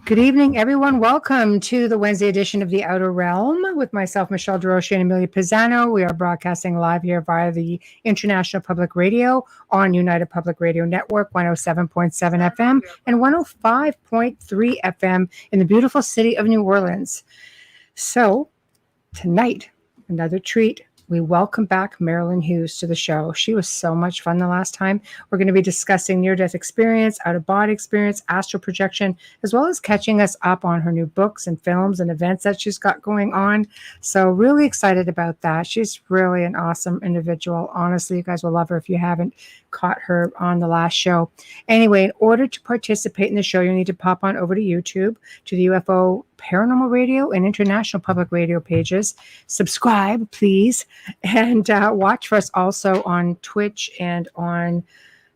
Good evening, everyone. Welcome to the Wednesday edition of The Outer Realm with myself, Michelle Desrochers, and Amelia Pisano. We are broadcasting live here via the International Public Radio on United Public Radio Network, 107.7 FM and 105.3 FM in the beautiful city of New Orleans. So tonight, another treat. We welcome back Marilynn Hughes to the show. She was so much fun the last time. We're going to be discussing near-death experience, out-of-body experience, astral projection, as well as catching us up on her new books and films and events that she's got going on. So really excited about that. She's really an awesome individual. Honestly, you guys will love her if you haven't caught her on the last show. Anyway, in order to participate in the show, you need to pop on over to YouTube, to the UFO Paranormal Radio and International Public Radio pages. Subscribe, please, and watch for us also on Twitch and on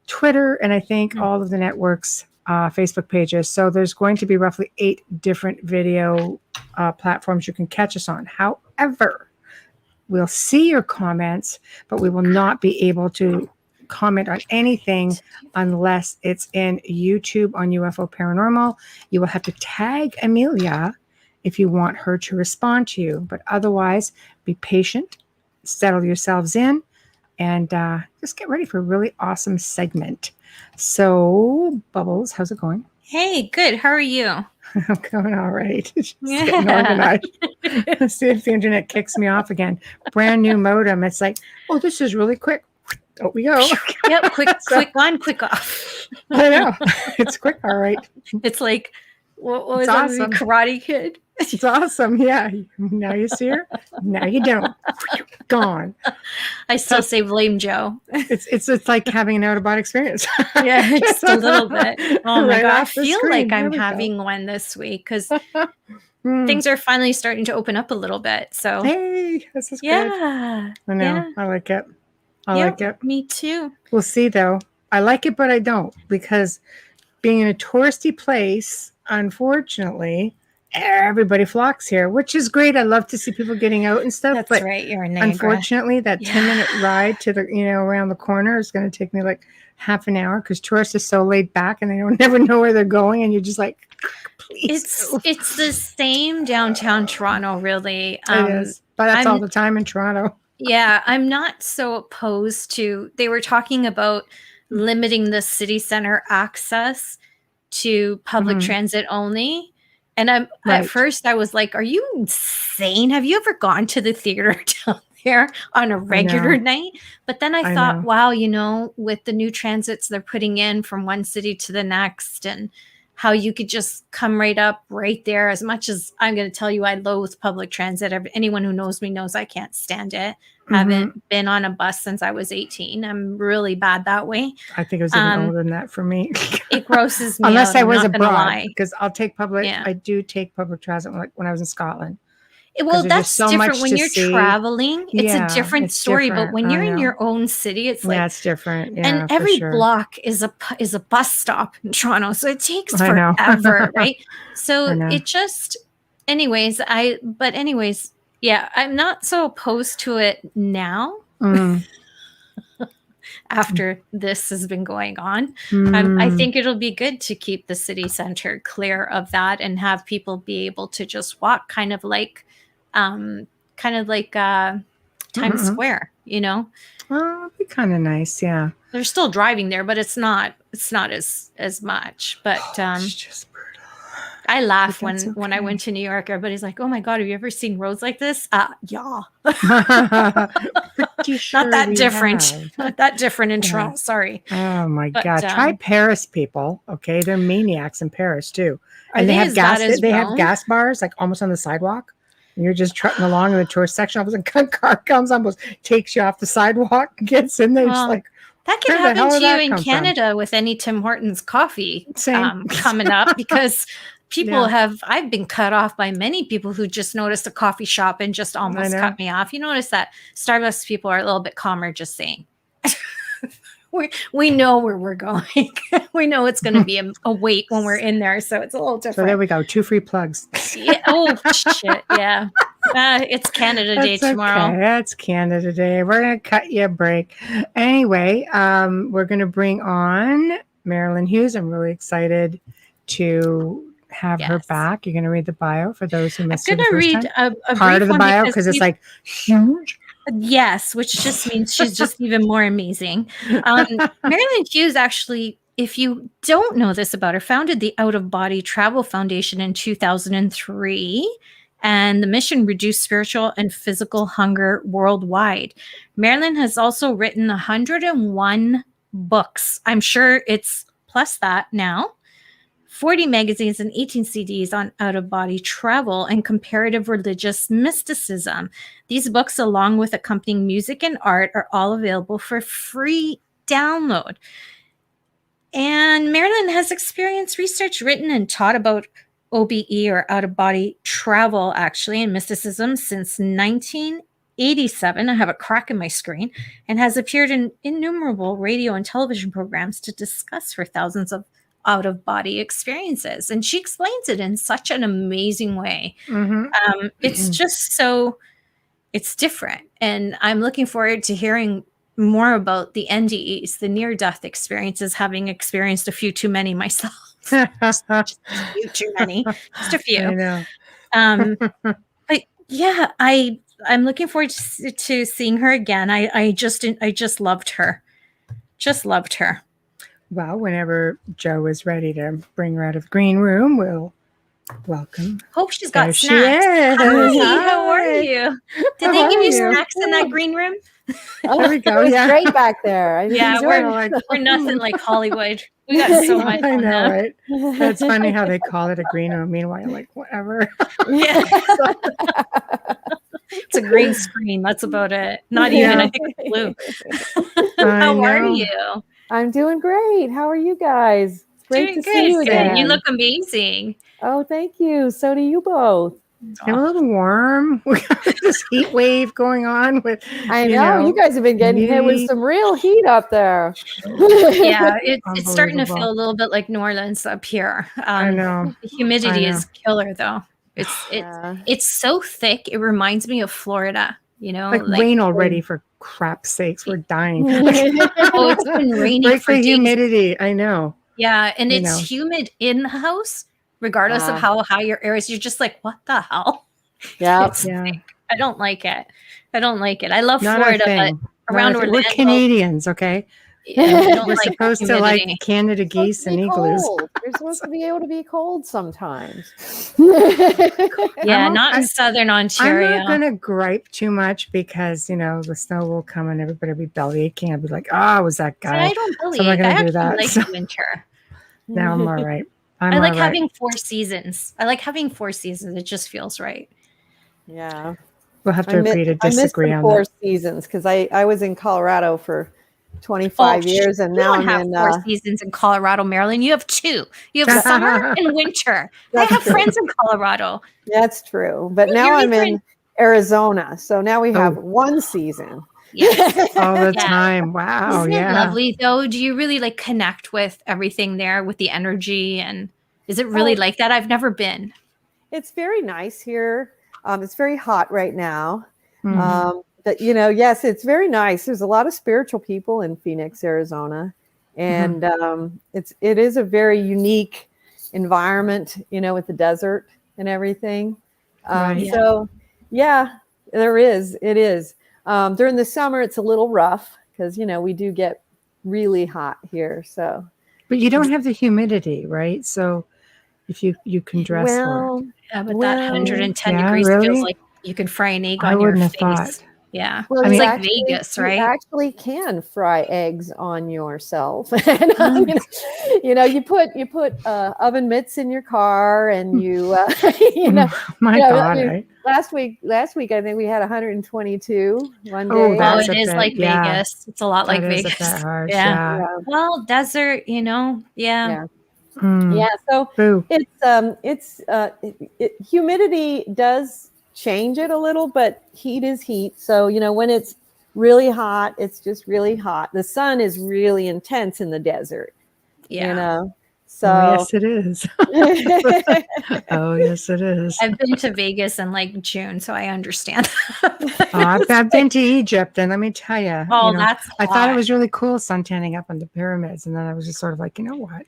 Twitter, and I think all of the networks' Facebook pages. So there's going to be roughly 8 different video platforms you can catch us on. However, we'll see your comments, but we will not be able to comment on anything unless it's in YouTube on UFO Paranormal. You will have to tag Amelia if you want her to respond to you, but otherwise be patient, settle yourselves in, and just get ready for a really awesome segment. So Bubbles, how's it going? Hey, good. How are you? I'm going all right. Just getting organized. Let's see if the internet kicks me off again. Brand new modem. It's like, oh, this is really quick. Oh, we go. Yep, quick on, quick off. I know. It's quick, all right. It's like, what was that movie, Karate Kid? It's awesome. Yeah. Now you see her. Now you don't. Gone. I still say blame Joe. It's like having an out-of-body experience. Yeah, just a little bit. Oh my Right God. I off the feel screen. like I'm There we having one this week because things are finally starting to open up a little bit. So Hey, this is good. yeah. I know. Yeah. I like it. I like it. Me too. We'll see, though. I like it, but I don't, because being in a touristy place, unfortunately, everybody flocks here, which is great. I love to see people getting out and stuff. That's but right. You're in Niagara. unfortunately, that 10-minute ride to the around the corner is going to take me like half an hour, because tourists are so laid back and they don't never know where they're going, and you're just like, please. It's the same downtown Toronto, really. It is, but that's all the time in Toronto. Yeah, I'm not so opposed to, they were talking about limiting the city center access to public transit only. And at first I was like, are you insane? Have you ever gone to the theater down there on a regular night? But then I thought, wow, with the new transits they're putting in from one city to the next, and how you could just come right up right there. As much as I'm going to tell you, I loathe public transit. Anyone who knows me knows I can't stand it. Haven't been on a bus since I was 18. I'm really bad that way. I think it was even older than that for me. It grosses me Unless out. I was abroad, because I'll take public. Yeah. I do take public transit when I was in Scotland. Well, that's so different when you're traveling. It's a different story. Different. But when you're in your own city, it's like, it's different. Yeah, and every block is a bus stop in Toronto, so it takes forever, right? So it just, anyways, yeah, I'm not so opposed to it now. After this has been going on, I think it'll be good to keep the city center clear of that and have people be able to just walk, kind of like Times Square, Well, it'd be kind of nice, yeah. They're still driving there, but it's not as much. But it's just brutal. I laugh when I went to New York. Everybody's like, "Oh my God, have you ever seen roads like this?" Yeah. Pretty sure not that different. Not that different in Toronto. Sorry. Oh my God. Try Paris, people. Okay, they're maniacs in Paris too. And they have gas. They have gas bars like almost on the sidewalk. And you're just trotting along in the tourist section. All of a sudden, a car comes, almost takes you off the sidewalk, gets in there, just like. That can happen to you in Canada with any Tim Hortons coffee coming up, because people I've been cut off by many people who just noticed a coffee shop and just almost cut me off. You notice that Starbucks people are a little bit calmer, just saying. We know where we're going. We know it's going to be a wait when we're in there, so it's a little different. So there we go. 2 free plugs. Yeah. Oh, shit. Yeah. It's Canada Day tomorrow. Okay. It's Canada Day. We're going to cut you a break. Anyway, we're going to bring on Marilynn Hughes. I'm really excited to have her Yes. back. You're going to read the bio for those who I'm missed it going the to first read time. a Part brief of the one bio because because it's like huge. yes, which just means she's just even more amazing. Marilynn Hughes actually, if you don't know this about her, founded the Out-of-Body Travel Foundation in 2003, and the mission reduced spiritual and physical hunger worldwide. Marilynn has also written 101 books. I'm sure it's plus that now. 40 magazines and 18 CDs on out-of-body travel and comparative religious mysticism. These books, along with accompanying music and art, are all available for free download. And Marilynn has experienced, research, written, and taught about OBE, or out-of-body travel, actually, and mysticism since 1987. I have a crack in my screen, and has appeared in innumerable radio and television programs to discuss her thousands of out-of-body experiences. And she explains it in such an amazing way. It's just so, it's different. And I'm looking forward to hearing more about the NDEs, the near-death experiences, having experienced a few too many myself. just a few too many, just a few. I know. But yeah, I'm looking forward to seeing her again. I just loved her. Just loved her. Well, whenever Joe is ready to bring her out of the green room, we'll welcome. Hope she's got There she snacks. is. Hi, how are Hi. you? Did How they give are you you? snacks in that green room? There we go. It was Yeah. great back there. I Yeah, enjoyed it. we're nothing like Hollywood. We got so much I on know, that. right? That's funny how they call it a green room. Meanwhile, like, whatever. Yeah. It's a green screen. That's about it. Not even. Yeah. I think it's blue. I How are know. you? I'm doing great. How are you guys? Great Doing to see you good. again. You look amazing. Oh, thank you. So do you both. It's a little warm. We got this heat wave going on with, I know. You guys have been getting hit with humidity. some real heat up there. Yeah, it's starting to Unbelievable. feel a little bit like New Orleans up here. I know. The humidity I know. is killer, though. Yeah. It's so thick. It reminds me of Florida. You know, Like rain already, for crap's sakes. We're dying. Oh, it's been raining Break for the days. humidity. I know. Yeah, and You it's know. humid in the house, regardless of Ah. how high your air is. You're just like, what the hell? Yeah. It's Yeah. thick. I don't like it. I don't like it. I love Not Florida, our but thing. around Not our thing. Orlando, We're Canadians, okay? yeah, we don't We're like supposed to like humidity. Canada It's supposed geese to and be igloos. cold. You're supposed to be able to be cold sometimes. Yeah, I'm not in okay. Southern I'm Ontario. not gonna gripe too much because the snow will come and everybody will be belly aching. I'll be like, oh, was that See, I guy? don't So I'm not believe. I gonna do actually that. like So winter. now I'm all right. I I'm like all right. having 4 seasons. I like having 4 seasons. It just feels right. Yeah. We'll have to agree to I missed disagree the on 4 that. seasons because I was in Colorado for 25 years, and you now don't I'm have in 4 seasons in Colorado, Maryland. You have 2. You have summer and winter. I That's have true. friends in Colorado. That's true. But now You're I'm either in Arizona. So now we have Oh. 1 season. Yes. All the Yeah. time. Wow. Isn't it Yeah. lovely though? Do you really like connect with everything there, with the energy, and is it really Oh. like that? I've never been. It's very nice here. It's very hot right now. Mhm. But yes, it's very nice. There's a lot of spiritual people in Phoenix, Arizona, and it is a very unique environment, with the desert and everything. Right. So yeah, there is. It is. During the summer, it's a little rough because we do get really hot here. So But you don't have the humidity, right? So if you can dress for it. well, Yeah, but that Well, 110 yeah, degrees really? feels like you can fry an egg I on your wouldn't have face. thought. Yeah. Well, It's you like actually- Vegas, You right? actually can fry eggs on yourself. And, you put oven mitts in your car, and you My Yeah, God. I mean, right? last week I think we had 122 one day. Oh, Oh, that's it a is bit- like yeah. Vegas. It's a lot like That is a Vegas. bit harsh. Yeah. Yeah. Well, desert, yeah. Yeah. Mm. Yeah, so Boo. humidity does change it a little, but heat is heat. So when it's really hot, it's just really hot. The sun is really intense in the desert. Yeah. So Oh, yes, it is. Oh, yes, it is. I've been to Vegas in like June, so I understand. I've been to Egypt, and let me tell you, Oh, that's I thought it hot. was really cool suntanning up on the pyramids, and then I was just sort of like, you know what?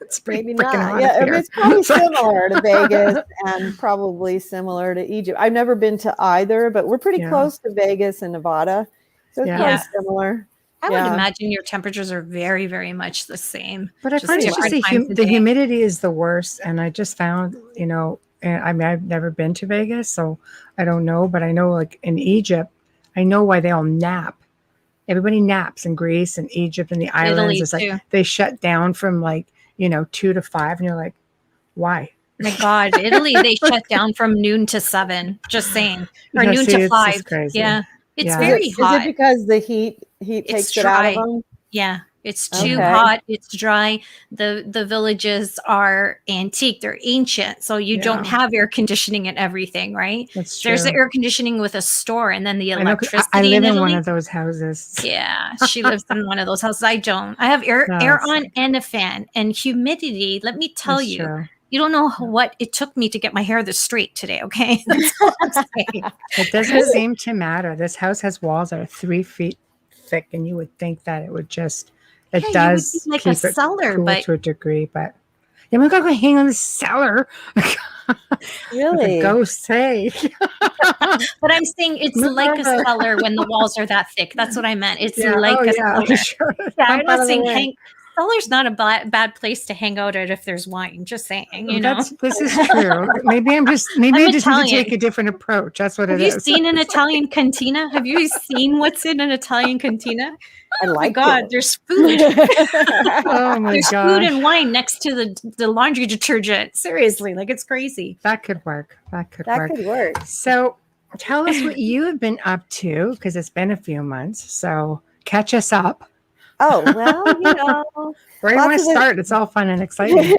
It's pretty maybe freaking not. hot Yeah, up I mean, here. it's probably It's like- similar to Vegas and probably similar to Egypt. I've never been to either, but we're pretty Yeah. close to Vegas and Nevada, so it's probably Yeah. similar. I would imagine your temperatures are very, very much the same. But I've heard it's just different times of the day. humidity is the worst, and I just found, and I mean, I've never been to Vegas, so I don't know, but I know like in Egypt, I know why they all nap. Everybody naps in Greece and Egypt and the islands. Italy It's like too. they shut down from like 2 to 5, and you're like, why? My God, Italy, they shut down from noon to 7, just saying. Or Yeah, noon see, to it's 5. just crazy. Yeah. It's Yeah. very Is hot. it because the heat It's takes it out of dry. them? Yeah. It's too Okay. hot. It's dry. The villages are antique. They're ancient. So you don't Yeah. have air conditioning and everything, right? That's There's the true. air conditioning with a store and then the I know, 'cause electricity I live in Italy. one of those houses. Yeah, she lives in one of those houses. I don't. I have air That's on and a fan and humidity. Let me tell That's you, true. you don't know what it took me to get my hair this straight today. Okay, that's all I'm saying. It doesn't seem to matter. This house has walls that are 3 feet thick, and you would think that it would just, it Yeah, you would does think like keep a it cellar, cool but to a degree, but yeah, we're gonna go hang on the cellar. Really? The ghosts say. but I'm saying it's Move like a over. cellar when the walls are that thick. That's what I meant. It's like a cellar. Sure. Yeah, Pump I'm out not of the saying way. cellar's not a bad place to hang out at if there's wine. Just saying, you know. This is true. Maybe I I'm just need to Italian. take a different approach. That's what Have it you is. seen an Italian cantina? Have you seen what's in an Italian cantina? I Oh my like God, it. there's food. Oh my There's gosh. food and wine next to the laundry detergent. Seriously, like it's crazy. That could work. That could That work. could work. So tell us what you have been up to, because it's been a few months. So catch us up. Oh, well, Where do you want to start? It's all fun and exciting.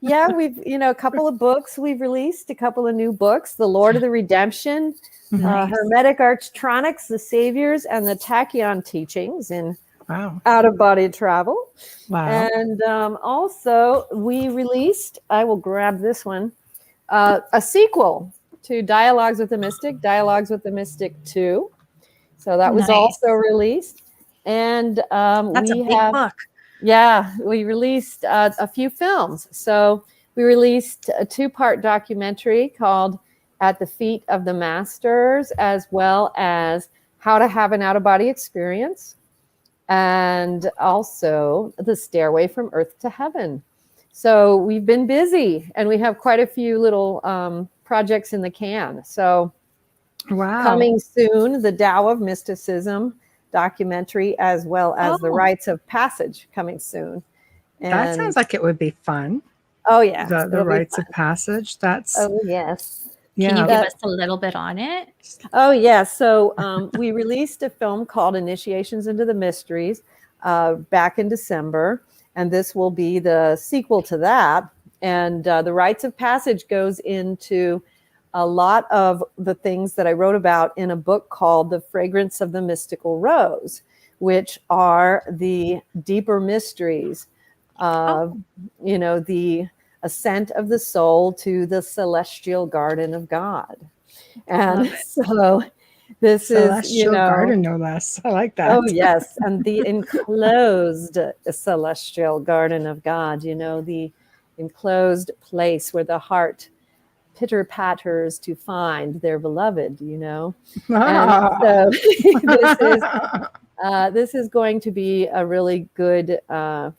Yeah, we've, a couple of books we've released, a couple of new books, The Lord of the Redemption, Nice. Hermetic Archtronics, The Saviors, and the Tachyon Teachings in Wow. Out-of-Body Travel. Wow. And also we released, I will grab this one, a sequel to Dialogues with the Mystic, Dialogues with the Mystic 2. So that was Nice. also released. And That's a big book. Yeah, we released a few films. So we released a 2-part documentary called At the Feet of the Masters, as well as How to Have an Out-of-Body Experience, and also The Stairway from Earth to Heaven. So we've been busy, and we have quite a few little projects in the can. So Wow. coming soon, the Tao of Mysticism documentary, as well as the Rites of Passage coming soon. And, that sounds like it would be fun. Oh yeah, The Rites of Passage. That's oh yes. Can you yeah. give us a little bit on it? Oh yeah. So we released a film called Initiations into the Mysteries back in December, and this will be the sequel to that. And the Rites of Passage goes into a lot of the things that I wrote about in a book called The Fragrance of the Mystical Rose, which are the deeper mysteries of, the ascent of the soul to the celestial garden of God. And so this Celestial garden, no less. I like that. Oh yes, and the enclosed celestial garden of God, the enclosed place where the heart pitter patters to find their beloved, And so this is going to be a really good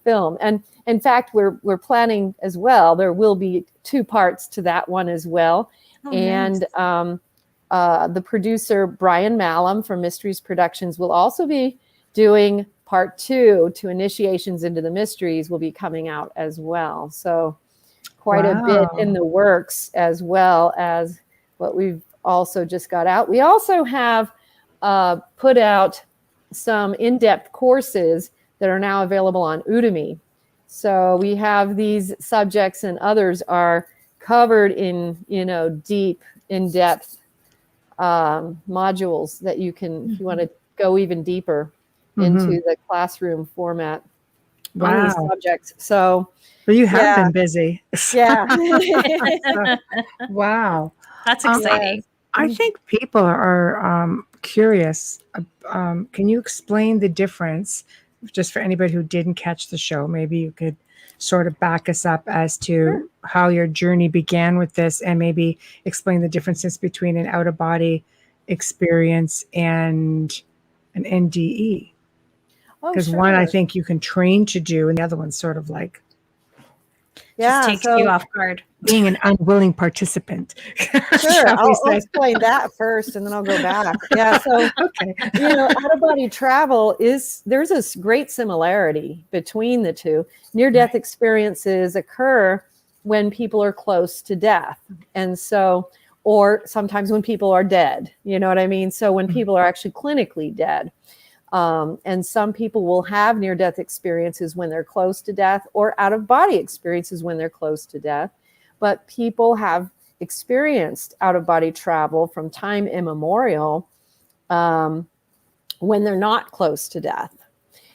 film. And in fact, we're planning as well. There will be 2 parts to that one as well. And the producer Brian Malum from Mysteries Productions will also be doing part 2 to Initiations into the Mysteries will be coming out as well. So quite a bit in the works, as well as what we've also just got out. We also have put out some in-depth courses that are now available on Udemy. So we have these subjects, and others are covered in, deep, in-depth modules that you can, if you want to go even deeper into the classroom format. on these Wow. subjects. So, Well, you have yeah. been busy. Yeah. Wow. That's exciting. I think people are curious. Can you explain the difference, just for anybody who didn't catch the show? Maybe you could sort of back us up as to Sure. how your journey began with this, and maybe explain the differences between an out-of-body experience and an NDE. Oh, Because one, I sure. think you can train to do, and the other one's sort of like Just Yeah. takes you off guard. being an unwilling participant. Sure. Shall we I'll say? explain that first and then I'll go back. Yeah. So, Okay. out of body travel there's this great similarity between the two. Near death experiences occur when people are close to death. And so, or sometimes when people are dead, you know what I mean? So, when people are actually clinically dead. And some people will have near death experiences when they're close to death, or out of body experiences when they're close to death. But people have experienced out of body travel from time immemorial when they're not close to death.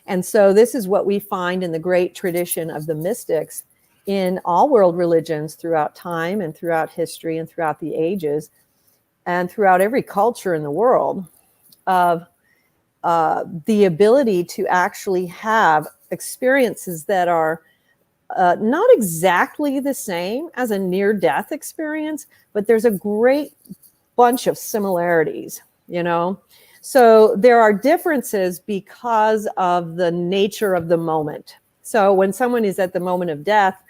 And so this is what we find in the great tradition of the mystics in all world religions throughout time and throughout history and throughout the ages and throughout every culture in the world, of the ability to actually have experiences that are not exactly the same as a near-death experience, but there's a great bunch of similarities, So there are differences because of the nature of the moment. So when someone is at the moment of death,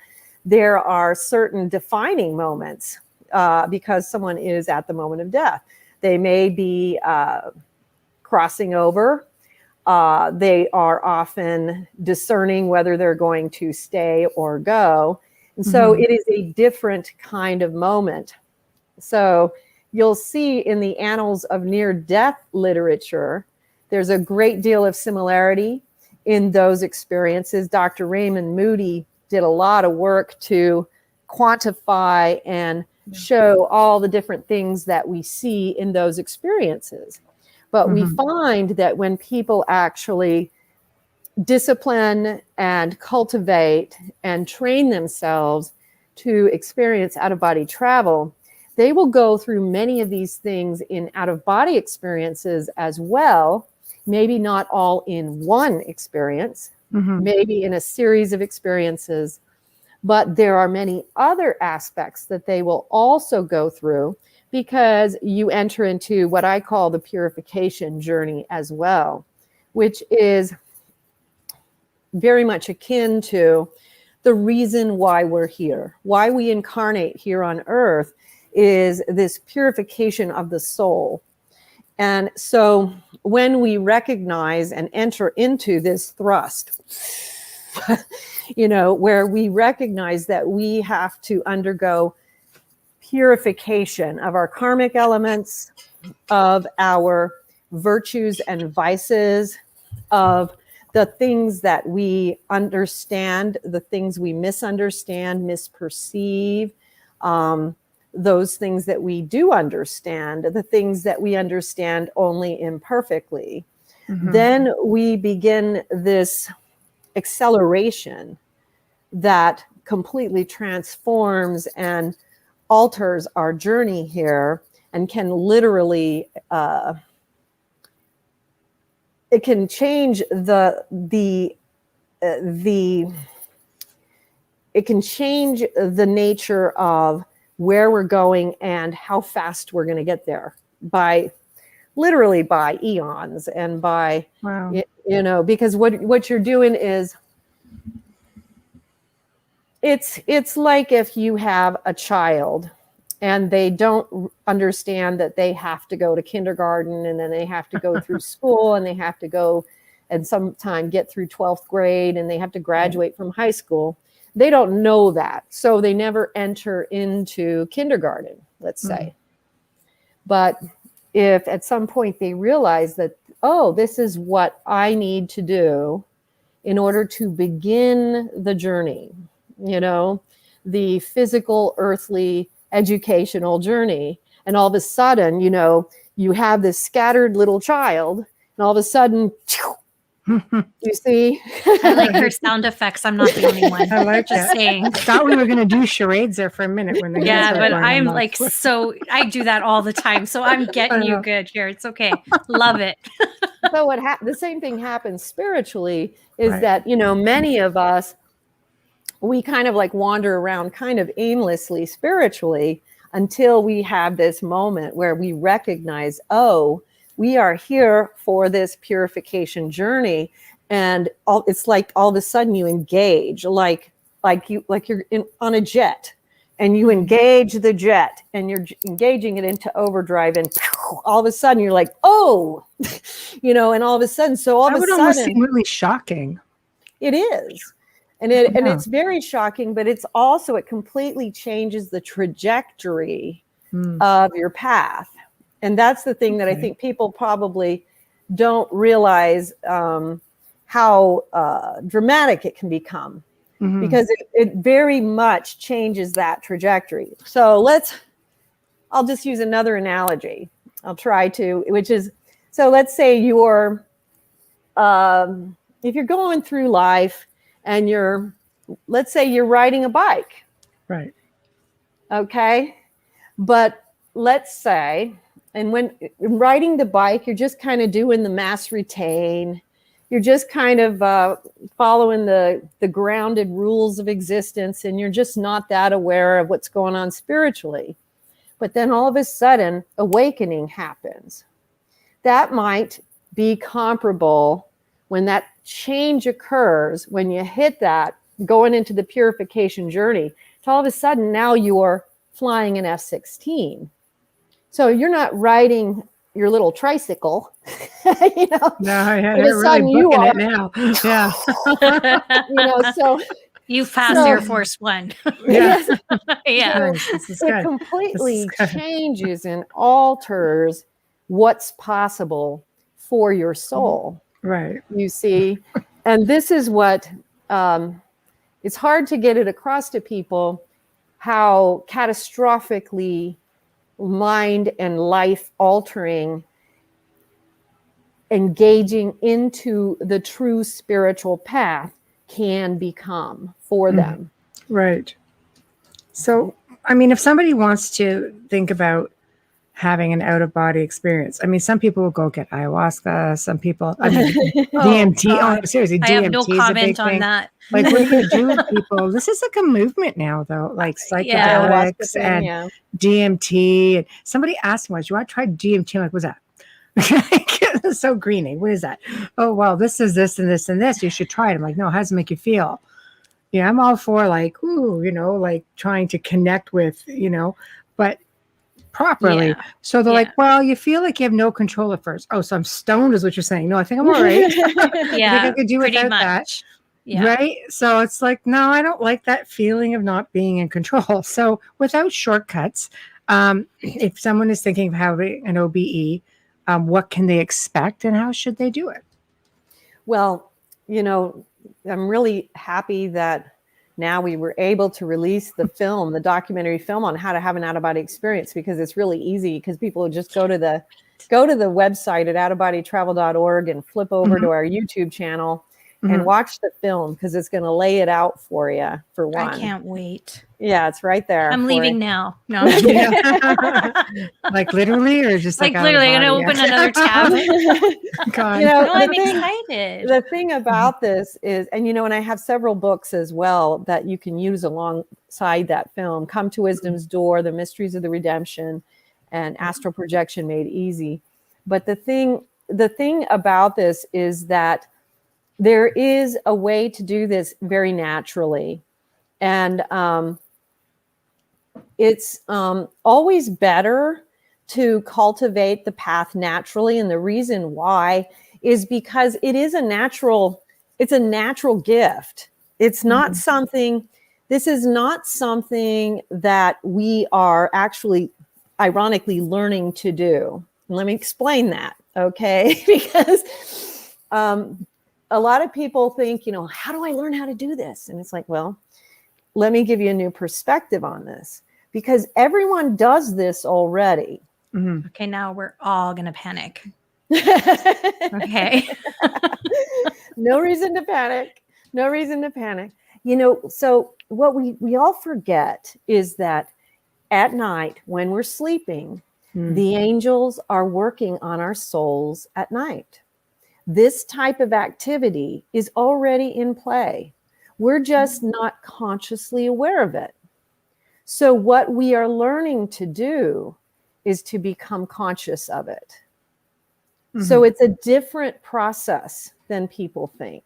there are certain defining moments because someone is at the moment of death. They may be crossing over. They are often discerning whether they're going to stay or go. And so it is a different kind of moment. So you'll see in the annals of near-death literature, there's a great deal of similarity in those experiences. Dr. Raymond Moody did a lot of work to quantify and show all the different things that we see in those experiences. But we find that when people actually discipline and cultivate and train themselves to experience out-of-body travel, they will go through many of these things in out-of-body experiences as well, maybe not all in one experience, maybe in a series of experiences, but there are many other aspects that they will also go through, because you enter into what I call the purification journey as well, which is very much akin to the reason why we're here. Why we incarnate here on earth is this purification of the soul. And so when we recognize and enter into this thrust, where we recognize that we have to undergo purification of our karmic elements, of our virtues and vices, of the things that we understand, the things we misunderstand, misperceive, those things that we do understand, the things that we understand only imperfectly. Then we begin this acceleration that completely transforms and alters our journey here, and can literally it can change it can change the nature of where we're going and how fast we're going to get there, by literally by eons and by because what you're doing is, it's like if you have a child and they don't understand that they have to go to kindergarten, and then they have to go through school, and they have to go and sometime get through 12th grade, and they have to graduate from high school. They don't know that. So they never enter into kindergarten, let's say. But if at some point they realize that, oh, this is what I need to do in order to begin the journey, the physical, earthly, educational journey. And all of a sudden, you have this scattered little child, and all of a sudden, You see? I like her sound effects. I'm not the only one. I like Just that. saying. I thought we were going to do charades there for a minute when the hands Yeah, were but going. I'm like, so I do that all the time. So I'm getting you good here. It's okay. Love it. So the same thing happens spiritually is Right. that, many of us, we kind of like wander around kind of aimlessly spiritually until we have this moment where we recognize, oh, we are here for this purification journey. And it's like all of a sudden you engage like you're on a jet, and you engage the jet and you're engaging it into overdrive, and all of a sudden you're like, oh, and all of a sudden, so all That of a would sudden almost seem really shocking. it is. And it's very shocking, but it's also, it completely changes the trajectory of your path. And that's the thing that I think people probably don't realize how dramatic it can become, because it very much changes that trajectory. So I'll just use another analogy. I'll try to, which is, so let's say if you're going through life and let's say you're riding a bike. Right. Okay. But let's say, and when riding the bike, you're just kind of doing the mass retain. You're just kind of following the grounded rules of existence, and you're just not that aware of what's going on spiritually. But then all of a sudden, awakening happens. That might be comparable when that change occurs, when you hit that, going into the purification journey. So all of a sudden, now you're flying an F-16. So you're not riding your little tricycle, No, they're really booking it now. Yeah. So you passed Air Force One. Yeah. Yeah. Nice. This is it good. completely changes and alters what's possible for your soul. Right. You see, and this is what it's hard to get it across to people, how catastrophically mind and life altering engaging into the true spiritual path can become for them. Right. So, I mean, if somebody wants to think about having an out-of-body experience, I mean, some people will go get ayahuasca, some people, DMT. Oh, seriously, DMT I have no is a big comment on thing. that. Like, what are you going to do with people? This is like a movement now, though, like psychedelics and DMT. And somebody asked me once, you want to try DMT? I'm like, what's that? It's so greeny. What is that? Oh, well, this is this and this and this. You should try it. I'm like, no, how does it make you feel? Yeah, I'm all for like, like trying to connect with, but properly. Yeah. So they're like, well, you feel like you have no control at first. Oh, so I'm stoned is what you're saying. No, I think I'm all right. Yeah, I think I could do without that. Yeah. Right. So it's like, no, I don't like that feeling of not being in control. So without shortcuts, if someone is thinking of having an OBE, what can they expect and how should they do it? Well, I'm really happy that now we were able to release the documentary film on how to have an out-of-body experience, because it's really easy, because people would just go to the website at outofbodytravel.org and flip over to our YouTube channel and watch the film, because it's going to lay it out for you, for one. I can't wait. Yeah, it's right there. I'm leaving now. No, like literally, or just like literally, I'm going to open another tab. God. I'm excited. The thing about this is, and I have several books as well that you can use alongside that film: Come to Wisdom's Door, The Mysteries of the Redemption, and Astral Projection Made Easy. But the thing about this is that there is a way to do this very naturally. And it's always better to cultivate the path naturally. And the reason why is because it's a natural gift. It's not this is not something that we are actually ironically learning to do. And let me explain that, okay? Because a lot of people think, how do I learn how to do this? And it's like, well, let me give you a new perspective on this, because everyone does this already. Okay, now we're all going to panic. Okay. No reason to panic. No reason to panic. So what we all forget is that at night when we're sleeping, the angels are working on our souls at night. This type of activity is already in play. We're just not consciously aware of it. So what we are learning to do is to become conscious of it. So it's a different process than people think.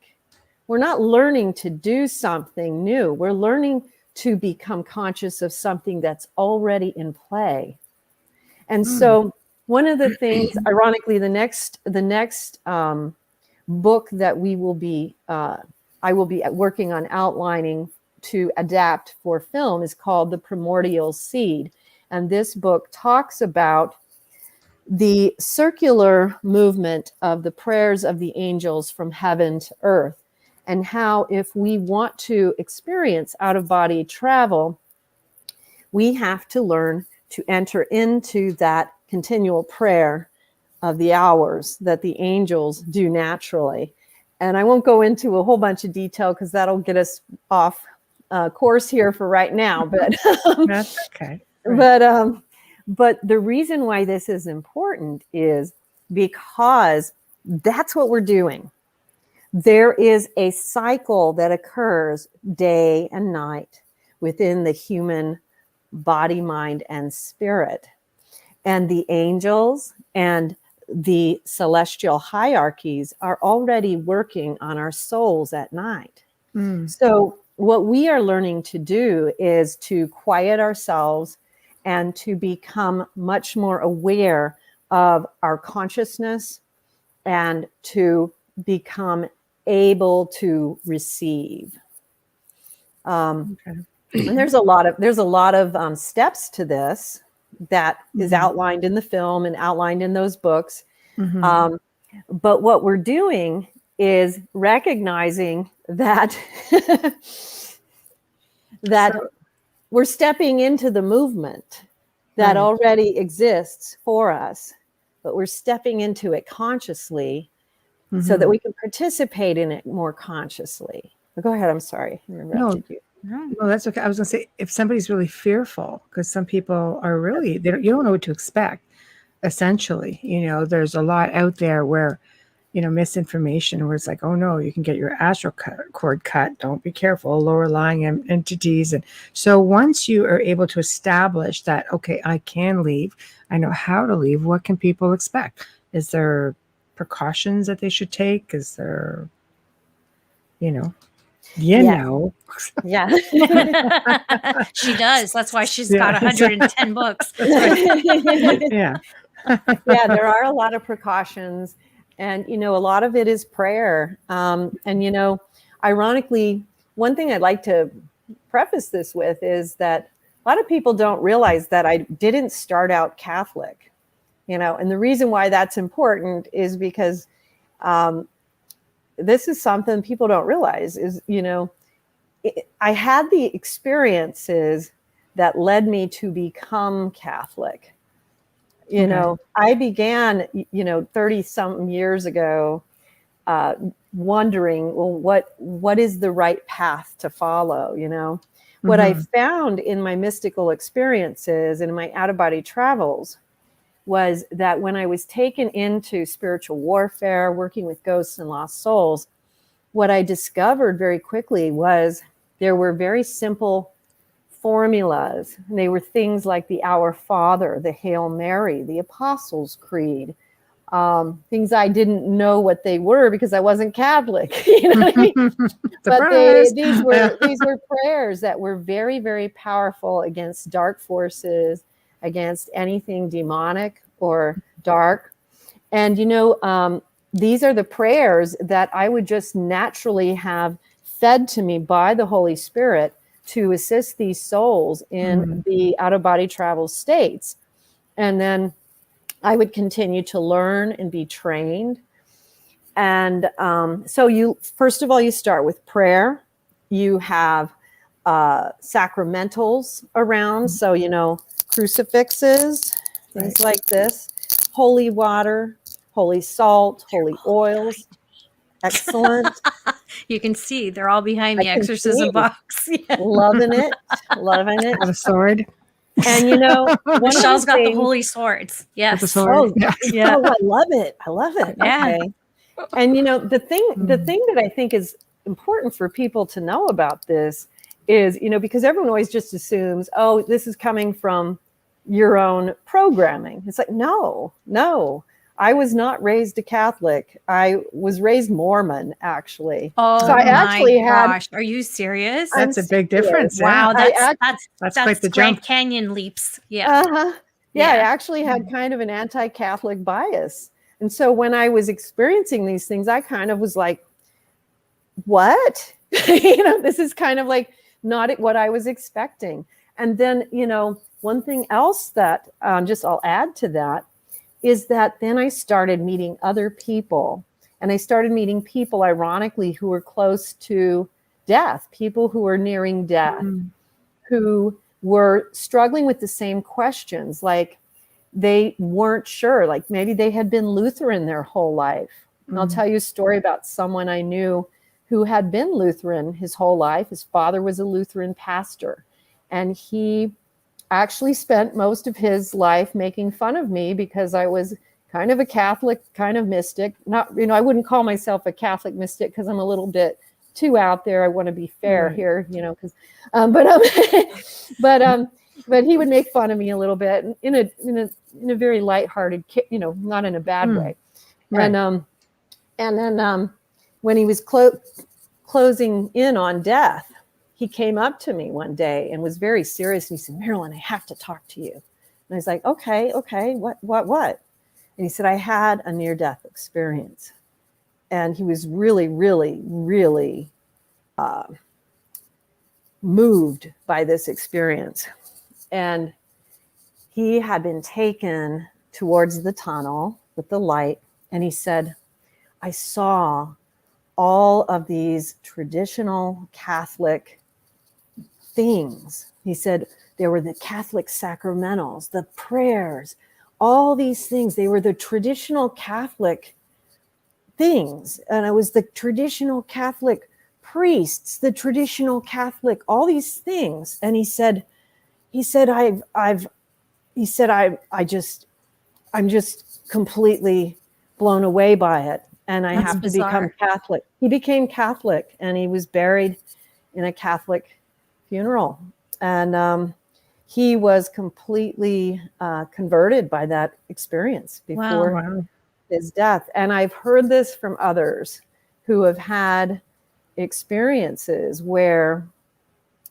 We're not learning to do something new. We're learning to become conscious of something that's already in play. And so one of the things, ironically, the next book that I will be working on outlining to adapt for film is called The Primordial Seed. And this book talks about the circular movement of the prayers of the angels from heaven to earth, and how if we want to experience out-of-body travel, we have to learn to enter into that continual prayer of the hours that the angels do naturally. And I won't go into a whole bunch of detail because that'll get us off course here for right now. But that's okay. Right. But the reason why this is important is because that's what we're doing. There is a cycle that occurs day and night within the human body, mind, and spirit. And the angels and the celestial hierarchies are already working on our souls at night. So what we are learning to do is to quiet ourselves and to become much more aware of our consciousness and to become able to receive. And there's a lot of steps to this that is outlined in the film and outlined in those books. But what we're doing is recognizing that we're stepping into the movement that already exists for us, but we're stepping into it consciously so that we can participate in it more consciously. But go ahead. I'm sorry. I interrupted you. No, that's okay. I was going to say, if somebody's really fearful, because some people are really, you don't know what to expect, essentially. There's a lot out there where, misinformation, where it's like, oh no, you can get your astral cord cut. Don't be careful, lower lying entities. And so once you are able to establish that, okay, I can leave, I know how to leave, what can people expect? Is there precautions that they should take? Is there, know. Yeah. She does. That's why she's got 110 books. Yeah. Yeah, there are a lot of precautions. And, a lot of it is prayer. And, ironically, one thing I'd like to preface this with is that a lot of people don't realize that I didn't start out Catholic, and the reason why that's important is because this is something people don't realize is, I had the experiences that led me to become Catholic. I began, 30 something years ago, wondering, well, what is the right path to follow? What I found in my mystical experiences and in my out-of-body travels was that when I was taken into spiritual warfare, working with ghosts and lost souls, what I discovered very quickly was there were very simple formulas. And they were things like the Our Father, the Hail Mary, the Apostles' Creed, things I didn't know what they were because I wasn't Catholic. You know what I mean? But these were prayers that were very, very powerful against dark forces, against anything demonic or dark. And, these are the prayers that I would just naturally have fed to me by the Holy Spirit to assist these souls in the out-of-body travel states. And then I would continue to learn and be trained. And so first of all, you start with prayer. You have sacramentals around. So, crucifixes, things like this, holy water, holy salt, holy oils. Excellent. You can see they're all behind I me. can Exorcism see. box. Yeah. Loving it. Loving it. Have a sword. And you know, one of Michelle's the got the things, holy swords. With the Yes. sword. oh, Yes. Yeah. oh, I love it. I love it. Yeah. Okay. And you know, the thing that I think is important for people to know about this is, you know, because everyone always just assumes, oh, this is coming from your own programming. It's like, no. I was not raised a Catholic. I was raised Mormon, actually. Oh So I my actually had, gosh. Are you serious? That's a big difference. Wow. Yeah. That's quite the Grand jump. Canyon leaps. Yeah. uh-huh. Yeah, I actually had kind of an anti-Catholic bias. And so when I was experiencing these things, I kind of was like, what? You know, this is kind of like not what I was expecting. And then, you know, one thing else that just I'll add to that is that then I started meeting other people. And I started meeting people, ironically, who were close to death, people who were nearing death, who were struggling with the same questions. Like they weren't sure, like maybe they had been Lutheran their whole life. And I'll tell you a story about someone I knew who had been Lutheran his whole life. His father was a Lutheran pastor. And he actually spent most of his life making fun of me because I was kind of a Catholic, kind of mystic. Not, you know, I wouldn't call myself a Catholic mystic because I'm a little bit too out there. I want to be fair here, you know, because, but he would make fun of me a little bit in a very lighthearted, you know, not in a bad way. Right. And then when he was closing in on death, he came up to me one day and was very serious. And he said, Marilynn, I have to talk to you. And I was like, okay, what? And he said, I had a near-death experience. And he was really, really, really moved by this experience. And he had been taken towards the tunnel with the light. And he said, I saw all of these traditional Catholic things. He said there were the Catholic sacramentals, the prayers, all these things. They were the traditional Catholic things. And it was the traditional Catholic priests, the traditional Catholic, all these things. And he said, I'm just completely blown away by it. And I have to become Catholic. He became Catholic and he was buried in a Catholic funeral. And he was completely converted by that experience before his death. And I've heard this from others who have had experiences where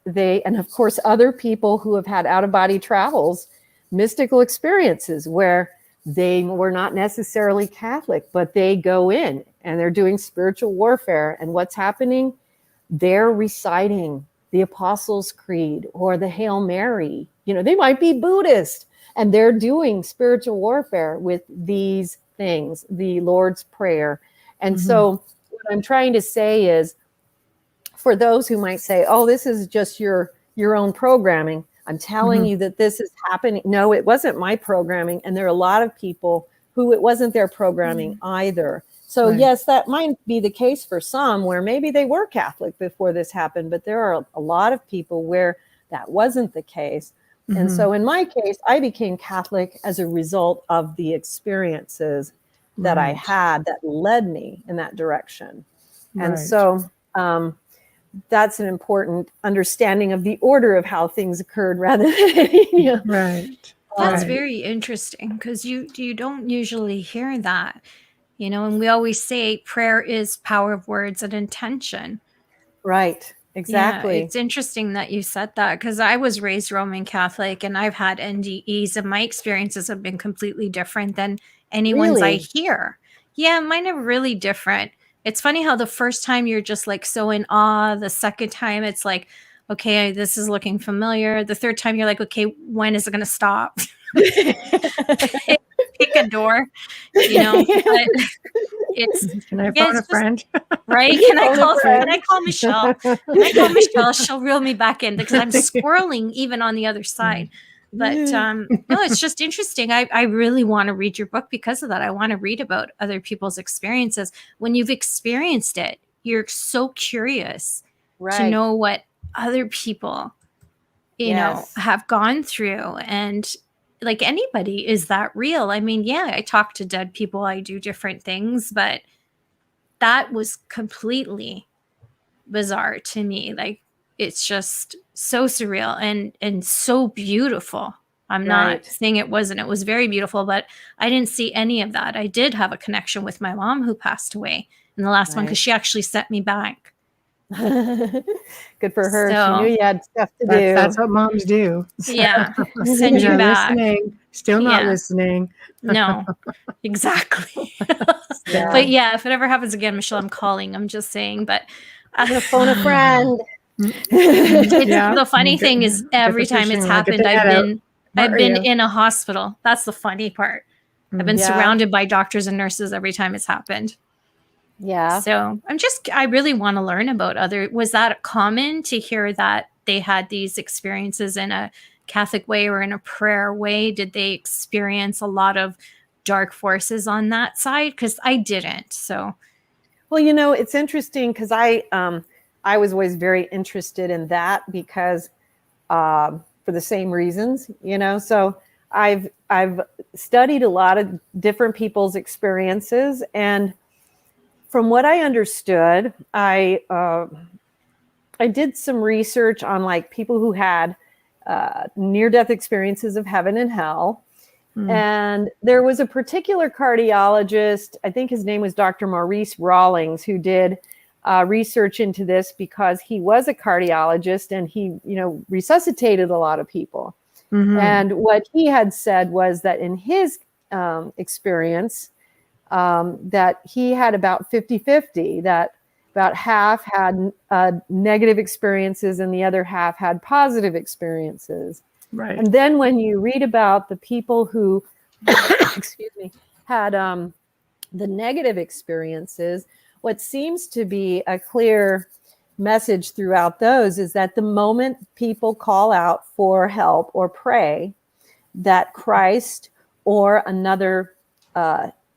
and of course, other people who have had out-of-body travels, mystical experiences where they were not necessarily Catholic, but they go in and they're doing spiritual warfare. And what's happening? They're reciting the Apostles' Creed or the Hail Mary. You know, they might be Buddhist and they're doing spiritual warfare with these things, the Lord's Prayer. And so what I'm trying to say is, for those who might say, oh, this is just your own programming, I'm telling you that this is happening. No, it wasn't my programming. And there are a lot of people who it wasn't their programming either. So yes, that might be the case for some where maybe they were Catholic before this happened, but there are a lot of people where that wasn't the case. And so in my case, I became Catholic as a result of the experiences that I had that led me in that direction. And so that's an important understanding of the order of how things occurred rather than, That's very interesting because you don't usually hear that, you know, and we always say prayer is power of words and intention. Right. Exactly. Yeah, it's interesting that you said that because I was raised Roman Catholic and I've had NDEs and my experiences have been completely different than anyone's I hear. Yeah, mine are really different. It's funny how the first time you're just like so in awe. The second time it's like, okay, this is looking familiar. The third time you're like, okay, when is it going to stop? Pick a door, you know. But Can I phone a friend? Right? Can I call Michelle? Can I call Michelle? She'll reel me back in because I'm squirreling even on the other side. But no, it's just interesting. I really want to read your book because of that. I want to read about other people's experiences. When you've experienced it, you're so curious to know what other people, you know, have gone through. And like anybody, is that real? I mean, yeah, I talk to dead people, I do different things, but that was completely bizarre to me. Like, it's just so surreal and so beautiful. I'm not saying it wasn't. It was very beautiful, but I didn't see any of that. I did have a connection with my mom who passed away in the last one because she actually sent me back. Good for her. So, she knew you had stuff to do. That's what moms do. Yeah, send you back. Listening. Still not listening. No, exactly. But yeah, if it ever happens again, Michelle, I'm calling. I'm just saying. But I'm gonna phone a friend. The funny thing is, every time it's happened, I've been in a hospital. That's the funny part. I've been surrounded by doctors and nurses every time it's happened. Yeah. So I really want to learn about was that common to hear that they had these experiences in a Catholic way or in a prayer way? Did they experience a lot of dark forces on that side? Because I didn't. So, well, you know, it's interesting because I was always very interested in that because for the same reasons, you know. So I've studied a lot of different people's experiences, and from what I understood, I did some research on like people who had near-death experiences of heaven and hell. And there was a particular cardiologist, I think his name was Dr. Maurice Rawlings, who did research into this because he was a cardiologist and he, you know, resuscitated a lot of people. And what he had said was that in his experience, that he had about 50-50, that about half had negative experiences and the other half had positive experiences. Right. And then when you read about the people who, excuse me, had the negative experiences, what seems to be a clear message throughout those is that the moment people call out for help or pray, that Christ or another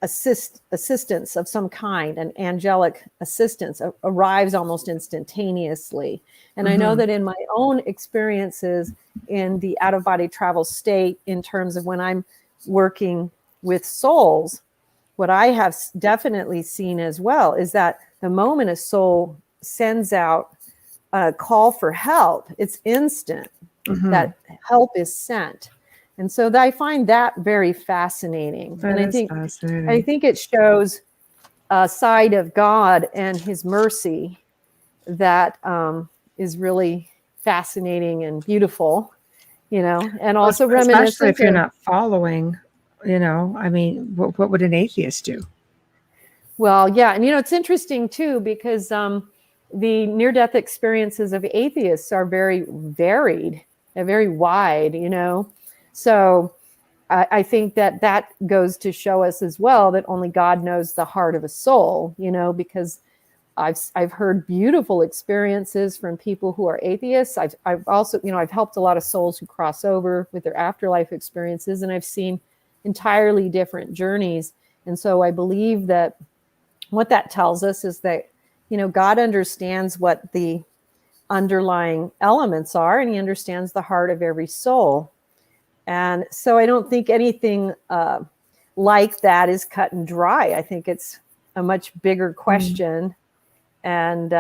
assistance of some kind, an angelic assistance, arrives almost instantaneously. And I know that in my own experiences in the out-of-body travel state, in terms of when I'm working with souls, what I have definitely seen as well is that the moment a soul sends out a call for help, it's instant. That help is sent. And so I find that very fascinating. That is fascinating. I think it shows a side of God and his mercy that is really fascinating and beautiful, you know, and also reminiscent. Especially if you're not following, you know, I mean, what would an atheist do? Well, yeah. And, you know, it's interesting too, because the near-death experiences of atheists are very varied and very wide, you know. So I think that goes to show us as well that only God knows the heart of a soul, you know, because I've heard beautiful experiences from people who are atheists. I've also, you know, I've helped a lot of souls who cross over with their afterlife experiences, and I've seen entirely different journeys. And so I believe that what that tells us is that, you know, God understands what the underlying elements are, and he understands the heart of every soul. And so I don't think anything like that is cut and dry. I think it's a much bigger question. And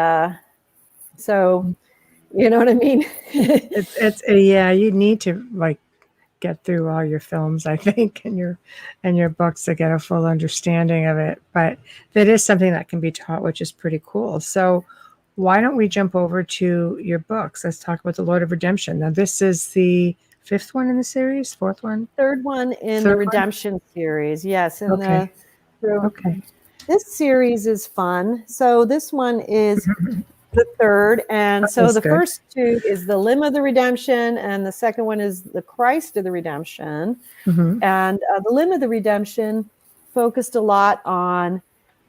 so, you know what I mean? Yeah, you need to like get through all your films, I think, and your books to get a full understanding of it. But that is something that can be taught, which is pretty cool. So why don't we jump over to your books? Let's talk about the Lord of Redemption. Now, this is the fifth one in the series, fourth one? Third one in the Redemption series, yes. And okay. This series is fun. So this one is the third. And so the first two is the Limb of the Redemption, and the second one is the Christ of the Redemption. And the Limb of the Redemption focused a lot on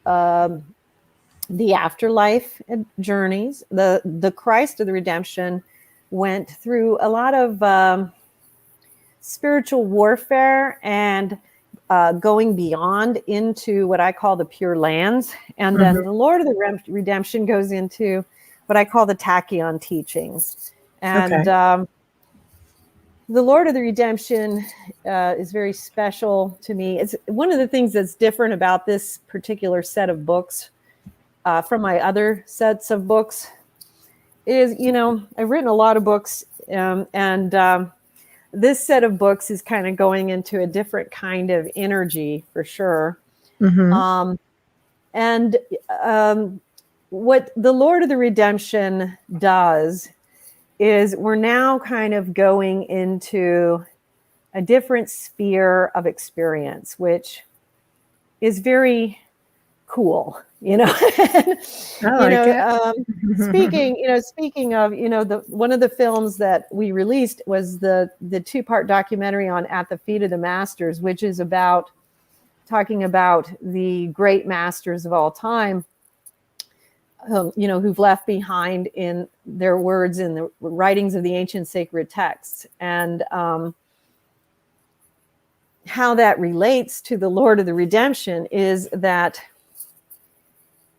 the afterlife journeys. The Christ of the Redemption went through a lot of spiritual warfare and going beyond into what I call the pure lands. And then the Lord of the Redemption goes into what I call the tachyon teachings. And the Lord of the Redemption is very special to me. It's one of the things that's different about this particular set of books from my other sets of books is, you know, I've written a lot of books, and this set of books is kind of going into a different kind of energy for sure. And what the Lord of the Redemption does is we're now kind of going into a different sphere of experience, which is very cool, you know. Speaking of, you know, the one of the films that we released was the 2-part documentary on At the Feet of the Masters, which is about talking about the great masters of all time, you know, who've left behind in their words in the writings of the ancient sacred texts, and how that relates to the Lord of the Redemption is that,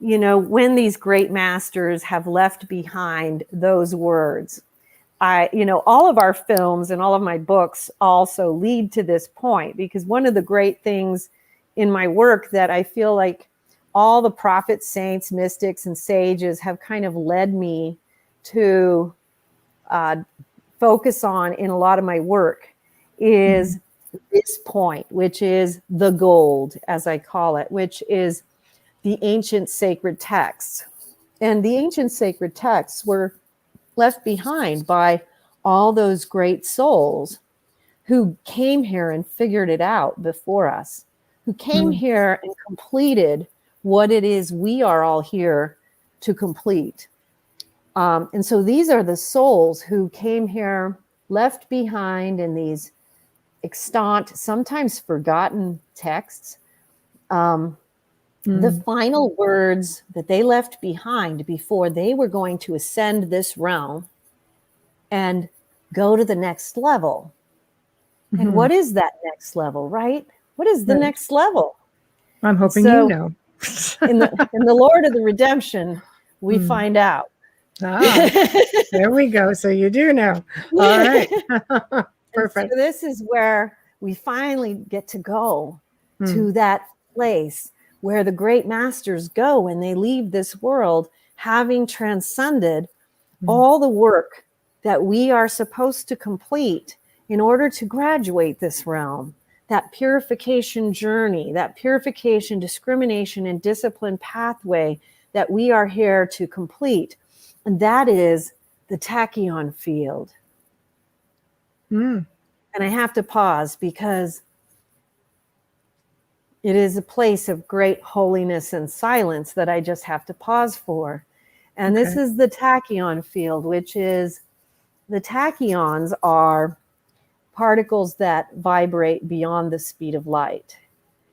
you know, when these great masters have left behind those words, you know, all of our films and all of my books also lead to this point, because one of the great things in my work that I feel like all the prophets, saints, mystics, and sages have kind of led me to focus on in a lot of my work is this point, which is the gold, as I call it, which is the ancient sacred texts. And the ancient sacred texts were left behind by all those great souls who came here and figured it out before us, who came here and completed what it is we are all here to complete. And so these are the souls who came here, left behind in these extant, sometimes forgotten texts, the final words that they left behind before they were going to ascend this realm and go to the next level. And what is that next level, right? What is the next level? I'm hoping you know. in the Lord of the Redemption, we find out. There we go. So you do know. All right. Perfect. So this is where we finally get to go to that place where the great masters go when they leave this world, having transcended all the work that we are supposed to complete in order to graduate this realm. That purification journey, that purification, discrimination, and discipline pathway that we are here to complete. And that is the tachyon field. And I have to pause because it is a place of great holiness and silence that I just have to pause for. And this is the tachyon field, which is, the tachyons are particles that vibrate beyond the speed of light.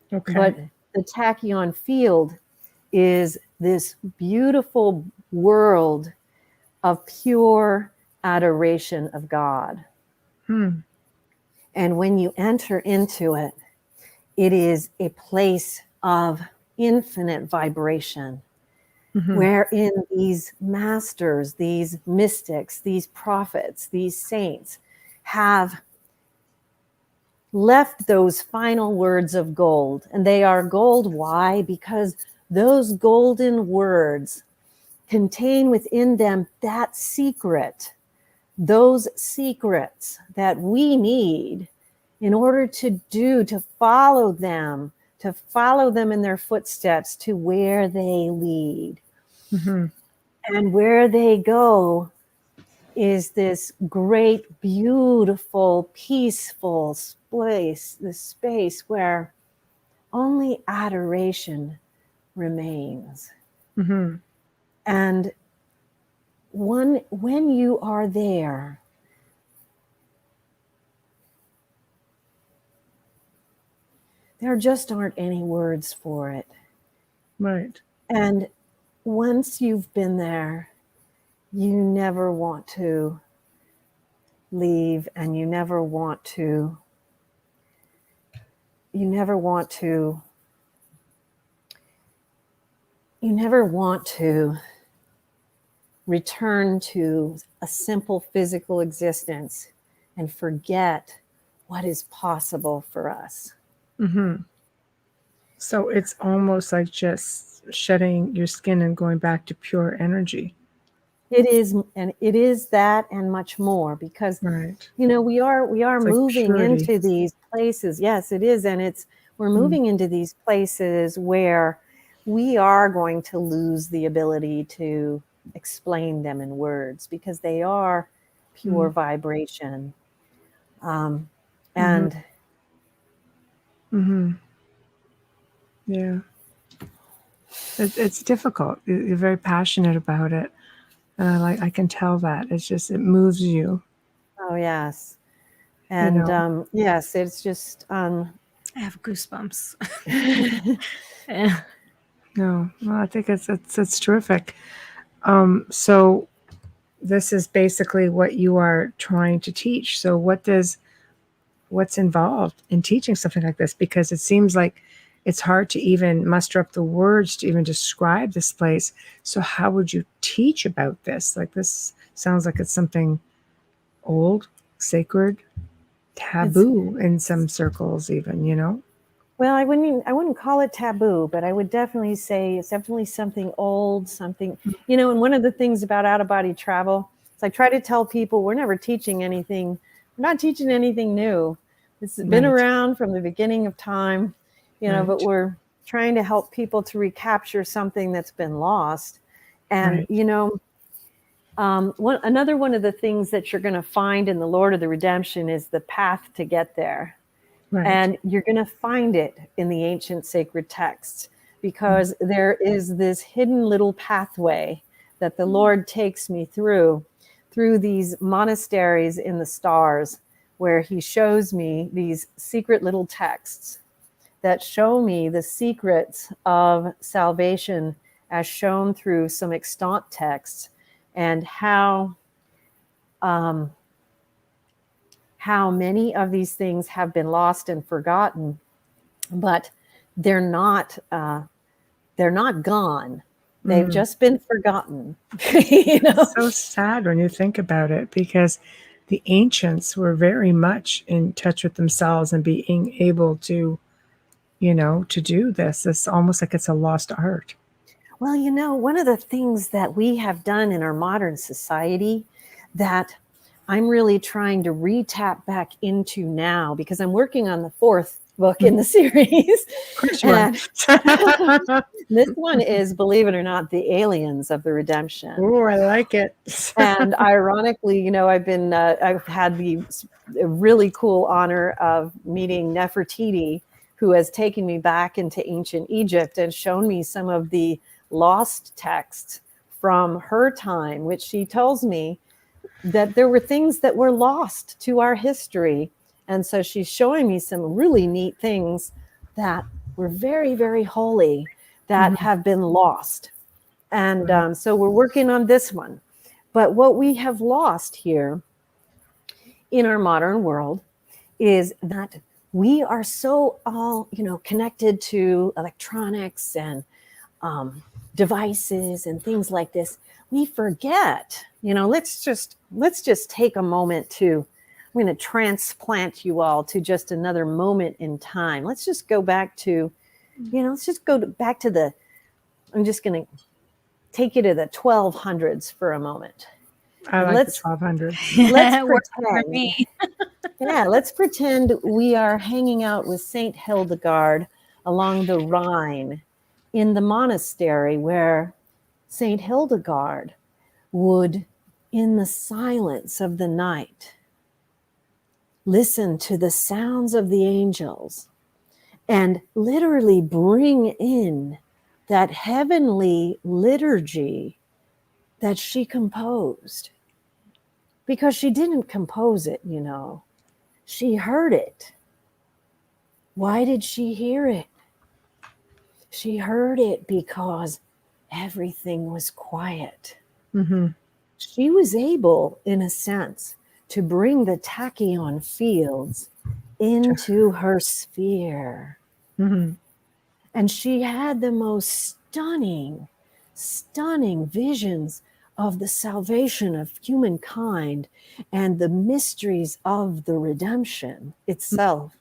But the tachyon field is this beautiful world of pure adoration of God. And when you enter into it, it is a place of infinite vibration, wherein these masters, these mystics, these prophets, these saints have left those final words of gold. And they are gold. Why? Because those golden words contain within them that secret, those secrets that we need in order to follow them in their footsteps to where they lead. And where they go is this great, beautiful, peaceful place, this space where only adoration remains. And when you are there, there just aren't any words for it. Right. And once you've been there, you never want to leave, and you never want to you never want to return to a simple physical existence and forget what is possible for us. Mm-hmm. So it's almost like just shedding your skin and going back to pure energy. It is, and it is that and much more, because Right. we are It's like moving purity. into these places. Yes, it is, and we're moving into these places where we are going to lose the ability to explain them in words, because they are pure vibration. And Mm-hmm. Yeah. It's difficult. You're very passionate about it. I can tell that. It's just, it moves you. oh yes, and yes, it's just I have goosebumps. Yeah. No, well, I think it's terrific. So this is basically what you are trying to teach. So what's involved in teaching something like this? Because it seems like it's hard to even muster up the words to even describe this place. So how would you teach about this? Like, this sounds like it's something old, sacred, taboo in some circles even. well, I wouldn't call it taboo, but I would definitely say it's definitely something old, something, and one of the things about out-of-body travel is I try to tell people we're never teaching anything. We're not teaching anything new. It's been around from the beginning of time, but we're trying to help people to recapture something that's been lost. And, another one of the things that you're going to find in the Lord of the Redemption is the path to get there. Right. And you're going to find it in the ancient sacred texts, because there is this hidden little pathway that the Lord takes me through these monasteries in the stars, where he shows me these secret little texts that show me the secrets of salvation as shown through some extant texts, and how many of these things have been lost and forgotten, but they're not gone. They've just been forgotten. It's so sad when you think about it, because the ancients were very much in touch with themselves and being able to, to do this. It's almost like it's a lost art. Well, one of the things that we have done in our modern society that I'm really trying to re-tap back into now, because I'm working on the 4th book in the series. And this one is, believe it or not, the aliens of the redemption. Oh, I like it. And ironically, I've had the really cool honor of meeting Nefertiti, who has taken me back into ancient Egypt and shown me some of the lost texts from her time, which she tells me that there were things that were lost to our history. And so she's showing me some really neat things that were very, very holy that have been lost. And so we're working on this one. But what we have lost here in our modern world is that we are so all, connected to electronics and devices and things like this. We forget, let's just take a moment to, I'm going to transplant you all to just another moment in time. Let's just go back to, let's just go back to I'm just going to take you to the 1200s for a moment. I like the 1200s. Let's pretend. Yeah, let's pretend we are hanging out with Saint Hildegard along the Rhine in the monastery, where Saint Hildegard would, in the silence of the night, listen to the sounds of the angels and literally bring in that heavenly liturgy that she composed. Because she didn't compose it, she heard it. Why did she hear it? She heard it because everything was quiet. She was able, in a sense, to bring the tachyon fields into her sphere. Mm-hmm. And she had the most stunning visions of the salvation of humankind and the mysteries of the redemption itself.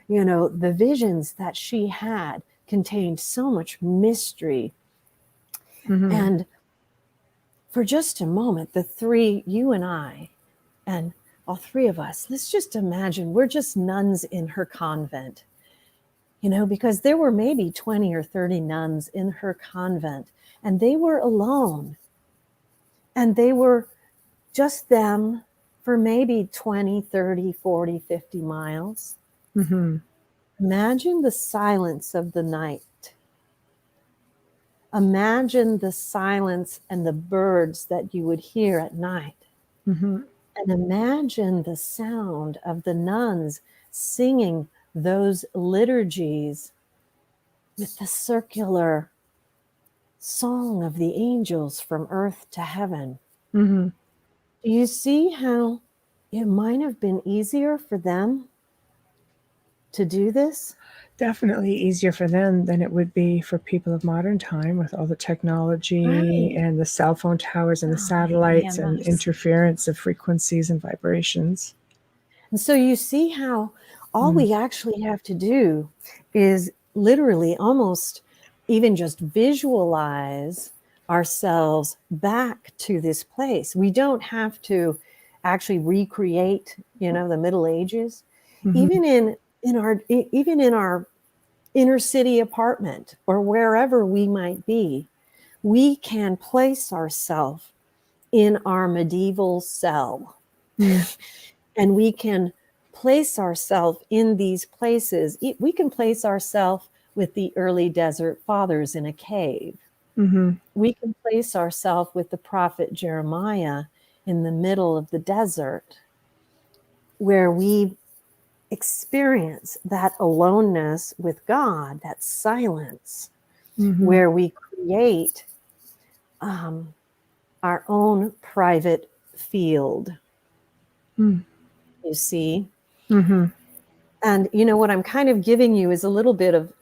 You know, the visions that she had contained so much mystery. Mm-hmm. And for just a moment, the three, you and I, and all three of us, let's just imagine we're just nuns in her convent, you know, because there were maybe 20 or 30 nuns in her convent, and they were alone. And they were just them for maybe 20, 30, 40, 50 miles. Mm-hmm. Imagine the silence of the night. Imagine the silence and the birds that you would hear at night. Mm-hmm. And imagine the sound of the nuns singing those liturgies with the circular song of the angels from earth to heaven. Mm-hmm. Do you see how it might have been easier for them to do this? Definitely easier for them than it would be for people of modern time with all the technology Right. and the cell phone towers and the Oh, satellites and yes. interference of frequencies and vibrations. And so you see how all we actually have to do is literally almost even just visualize ourselves back to this place. We don't have to actually recreate, you know, the Middle Ages. Mm-hmm. Even in our inner city apartment or wherever we might be, we can place ourselves in our medieval cell. And we can place ourselves in these places. We can place ourselves with the early desert fathers in a cave. Mm-hmm. We can place ourselves with the prophet Jeremiah in the middle of the desert, where we experience that aloneness with God, that silence, Mm-hmm. where we create our own private field. Mm. You see? Mm-hmm. And you know what I'm kind of giving you is a little bit of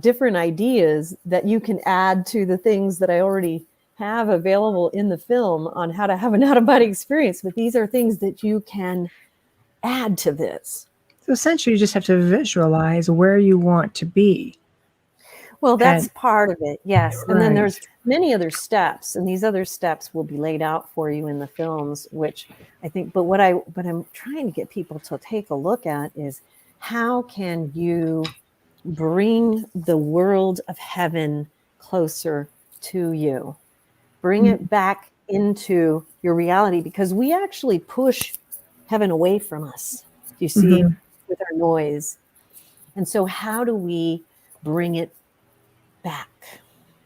different ideas that you can add to the things that I already have available in the film on how to have an out-of-body experience. But these are things that you can add to this. So essentially, you just have to visualize where you want to be. Well, that's And part of it, yes. And then right. there's many other steps, and these other steps will be laid out for you in the films, which I think, but what I'm trying to get people to take a look at is how can you bring the world of heaven closer to you? Bring it back into your reality, because we actually push heaven away from us, you see, Mm-hmm. with our noise. And so how do we bring it back?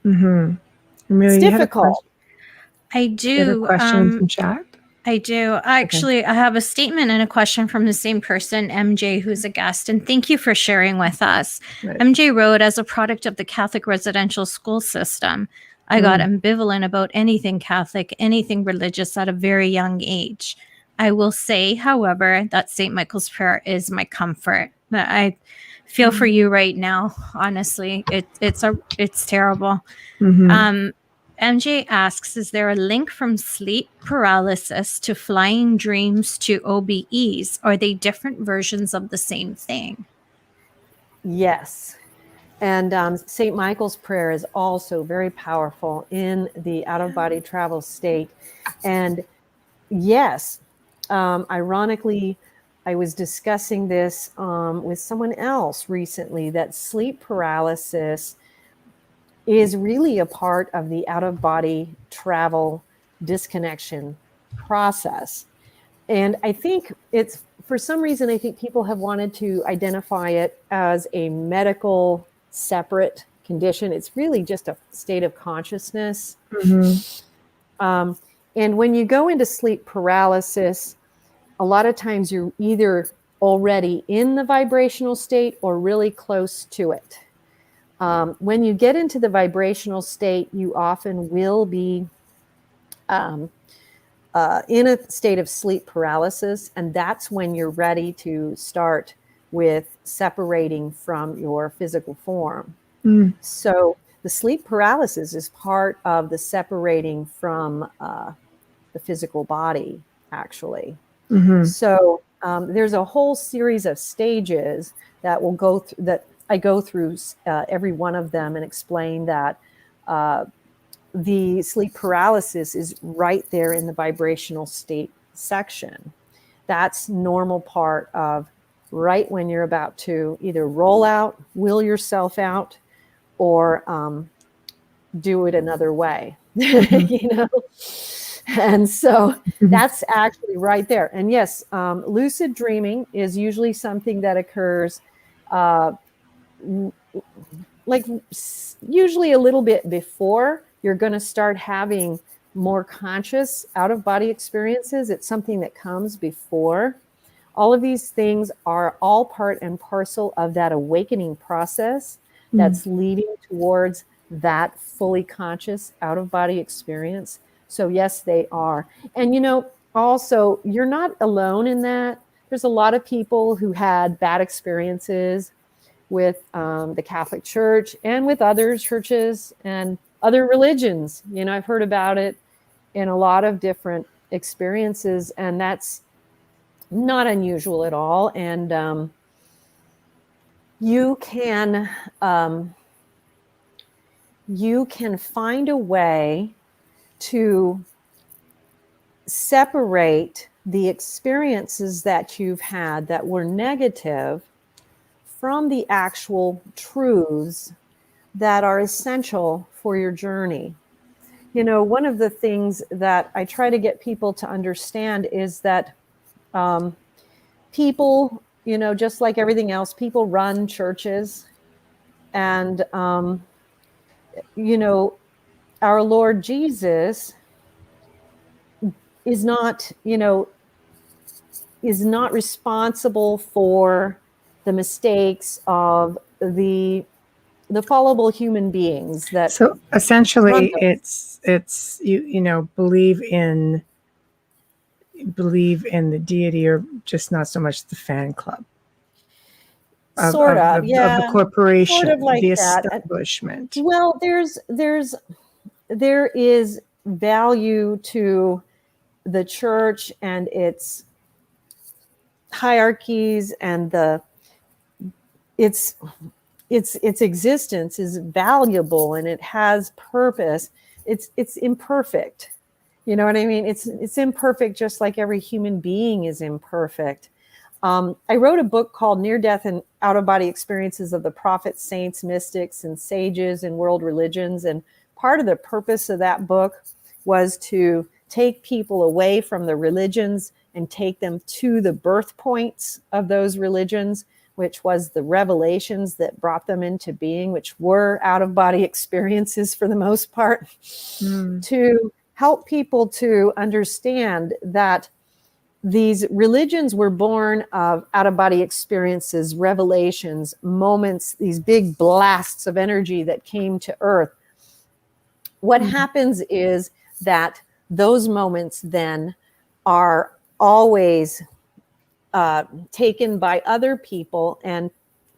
Mm-hmm. It's Amelia, difficult. I you had a do. question from chat? I do. Actually, I have a statement and a question from the same person, MJ, who's a guest. And thank you for sharing with us. Right. MJ wrote, as a product of the Catholic residential school system, I got ambivalent about anything Catholic, anything religious at a very young age. I will say, however, that St. Michael's Prayer is my comfort. I feel for you right now. Honestly, it's terrible. Mm-hmm. MJ asks, is there a link from sleep paralysis to flying dreams to OBEs? Are they different versions of the same thing? Yes. And St. Michael's Prayer is also very powerful in the out-of-body travel state. And yes, ironically, I was discussing this with someone else recently, that sleep paralysis is really a part of the out-of-body travel disconnection process. And I think it's, for some reason, I think people have wanted to identify it as a medical separate condition. It's really just a state of consciousness. Mm-hmm. And when you go into sleep paralysis, a lot of times you're either already in the vibrational state or really close to it. When you get into the vibrational state, you often will be in a state of sleep paralysis, and that's when you're ready to start with separating from your physical form. Mm. So the sleep paralysis is part of the separating from the physical body, actually. Mm-hmm. So there's a whole series of stages that will go through, that I go through every one of them and explain that the sleep paralysis is right there in the vibrational state section. That's normal part of right when you're about to either roll out, will yourself out, or do it another way. Mm-hmm. You know? And so that's actually right there. And yes, lucid dreaming is usually something that occurs like usually a little bit before you're going to start having more conscious out-of-body experiences. It's something that comes before. All of these things are all part and parcel of that awakening process that's leading towards that fully conscious out-of-body experience. So yes, they are. And, you know, also, you're not alone in that. There's a lot of people who had bad experiences with the Catholic Church and with other churches and other religions. You know, I've heard about it in a lot of different experiences, and that's not unusual at all. And you can find a way to separate the experiences that you've had that were negative from the actual truths that are essential for your journey. You know, one of the things that I try to get people to understand is that people, you know, just like everything else, people run churches. And, you know, our Lord Jesus is not, you know, is not responsible for the mistakes of the fallible human beings that. So essentially it's you know, believe in the deity, or just not so much the fan club of the corporation, sort of like the that. establishment. Well, there is value to the church and its hierarchies, and its existence is valuable and it has purpose. It's imperfect. You know what I mean? It's imperfect, just like every human being is imperfect. I wrote a book called Near-Death and Out-of-Body Experiences of the Prophets, Saints, Mystics, and Sages in World Religions. And part of the purpose of that book was to take people away from the religions and take them to the birth points of those religions, which was the revelations that brought them into being, which were out-of-body experiences for the most part, to help people to understand that these religions were born of out-of-body experiences, revelations, moments, these big blasts of energy that came to Earth. What happens is that those moments then are always taken by other people, and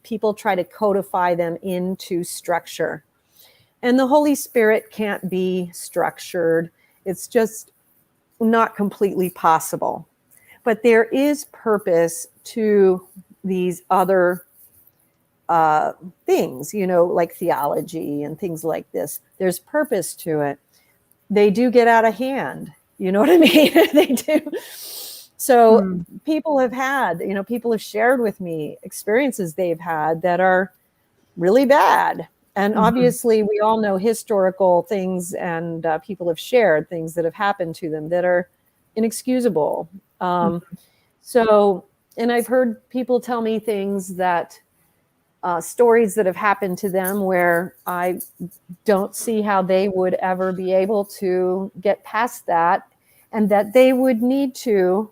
people try to codify them into structure. And the Holy Spirit can't be structured. It's just not completely possible. But there is purpose to these other things, you know, like theology and things like this. There's purpose to it. They do get out of hand. You know what I mean? They do. So people have had, you know, people have shared with me experiences they've had that are really bad. And obviously we all know historical things, and people have shared things that have happened to them that are inexcusable. So, and I've heard people tell me things that, stories that have happened to them where I don't see how they would ever be able to get past that, and that they would need to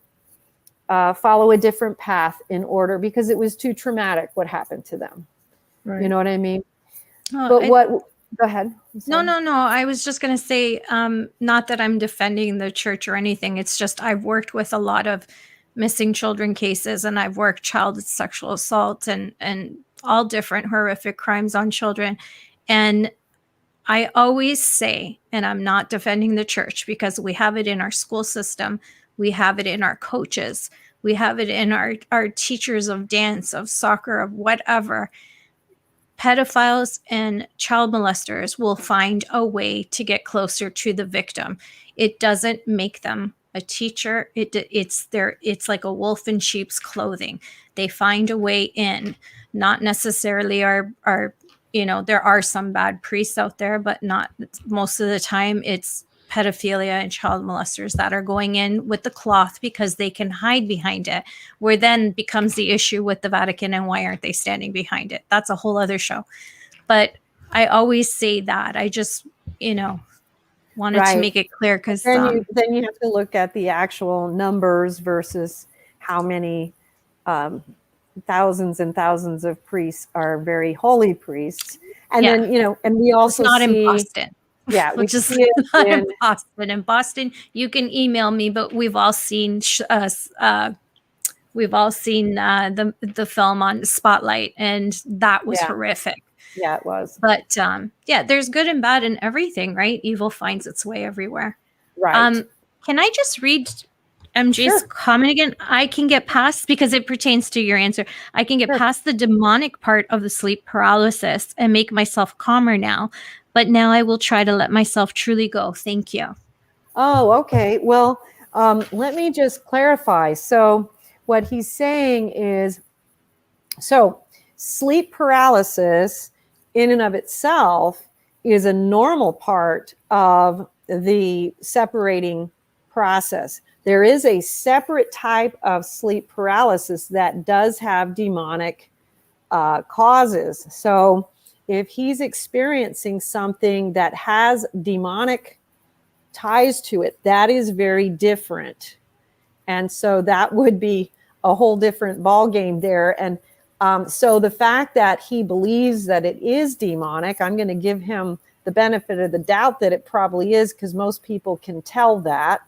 follow a different path in order, because it was too traumatic what happened to them. Right. You know what I mean? But go ahead. No. I was just going to say, not that I'm defending the church or anything. It's just I've worked with a lot of missing children cases, and I've worked child sexual assault and all different horrific crimes on children. And I always say, and I'm not defending the church, because we have it in our school system, we have it in our coaches, we have it in our teachers of dance, of soccer, of whatever. Pedophiles and child molesters will find a way to get closer to the victim. It doesn't make them a teacher. It's like a wolf in sheep's clothing. They find a way in. Not necessarily our there are some bad priests out there, but not most of the time. It's pedophilia and child molesters that are going in with the cloth because they can hide behind it, where then becomes the issue with the Vatican and why aren't they standing behind it? That's a whole other show. But I always say that. I just, wanted to make it clear, because then you have to look at the actual numbers versus how many thousands and thousands of priests are very holy priests. And then, and we also it's not see, in Boston. Yeah, which is not in Boston. In Boston, you can email me, but we've all seen the film on Spotlight, and that was horrific. Yeah, it was. But there's good and bad in everything, right? Evil finds its way everywhere. Right. Can I just read MJ's comment again? I can get past, because it pertains to your answer. I can get past the demonic part of the sleep paralysis and make myself calmer now. But now I will try to let myself truly go. Thank you. Oh, okay. Well, let me just clarify. So what he's saying is, sleep paralysis in and of itself is a normal part of the separating process. There is a separate type of sleep paralysis that does have demonic causes. So if he's experiencing something that has demonic ties to it, that is very different. And so that would be a whole different ball game there. And so the fact that he believes that it is demonic, I'm going to give him the benefit of the doubt that it probably is, because most people can tell that.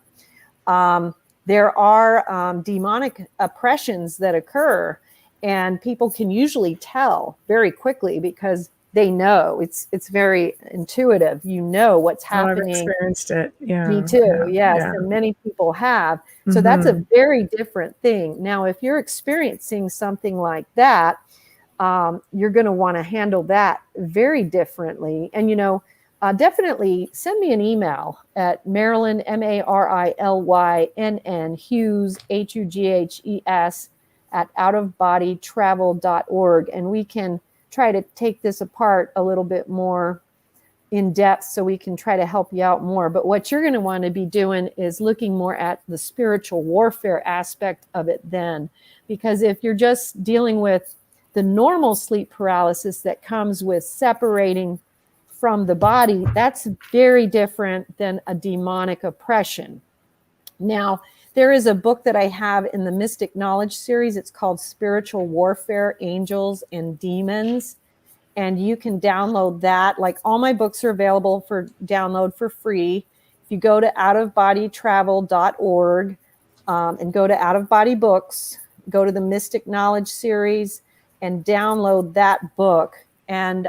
There are demonic oppressions that occur, and people can usually tell very quickly because they know. It's very intuitive. You know what's happening. I've experienced it. Yeah. Me too. Yes. Yeah. And many people have. So that's a very different thing. Now, if you're experiencing something like that, you're going to want to handle that very differently. And, definitely send me an email at Marilynn, MARILYNN, Hughes, HUGHES, at outofbodytravel.org. And we can try to take this apart a little bit more in depth so we can try to help you out more. But what you're going to want to be doing is looking more at the spiritual warfare aspect of it then. Because if you're just dealing with the normal sleep paralysis that comes with separating from the body, that's very different than a demonic oppression. Now, there is a book that I have in the Mystic Knowledge series. It's called Spiritual Warfare, Angels and Demons. And you can download that. Like, all my books are available for download for free. If you go to outofbodytravel.org and go to Out of Body Books, go to the Mystic Knowledge series and download that book. And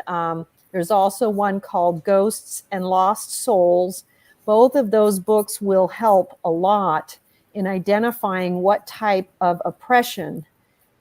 there's also one called Ghosts and Lost Souls. Both of those books will help a lot in identifying what type of oppression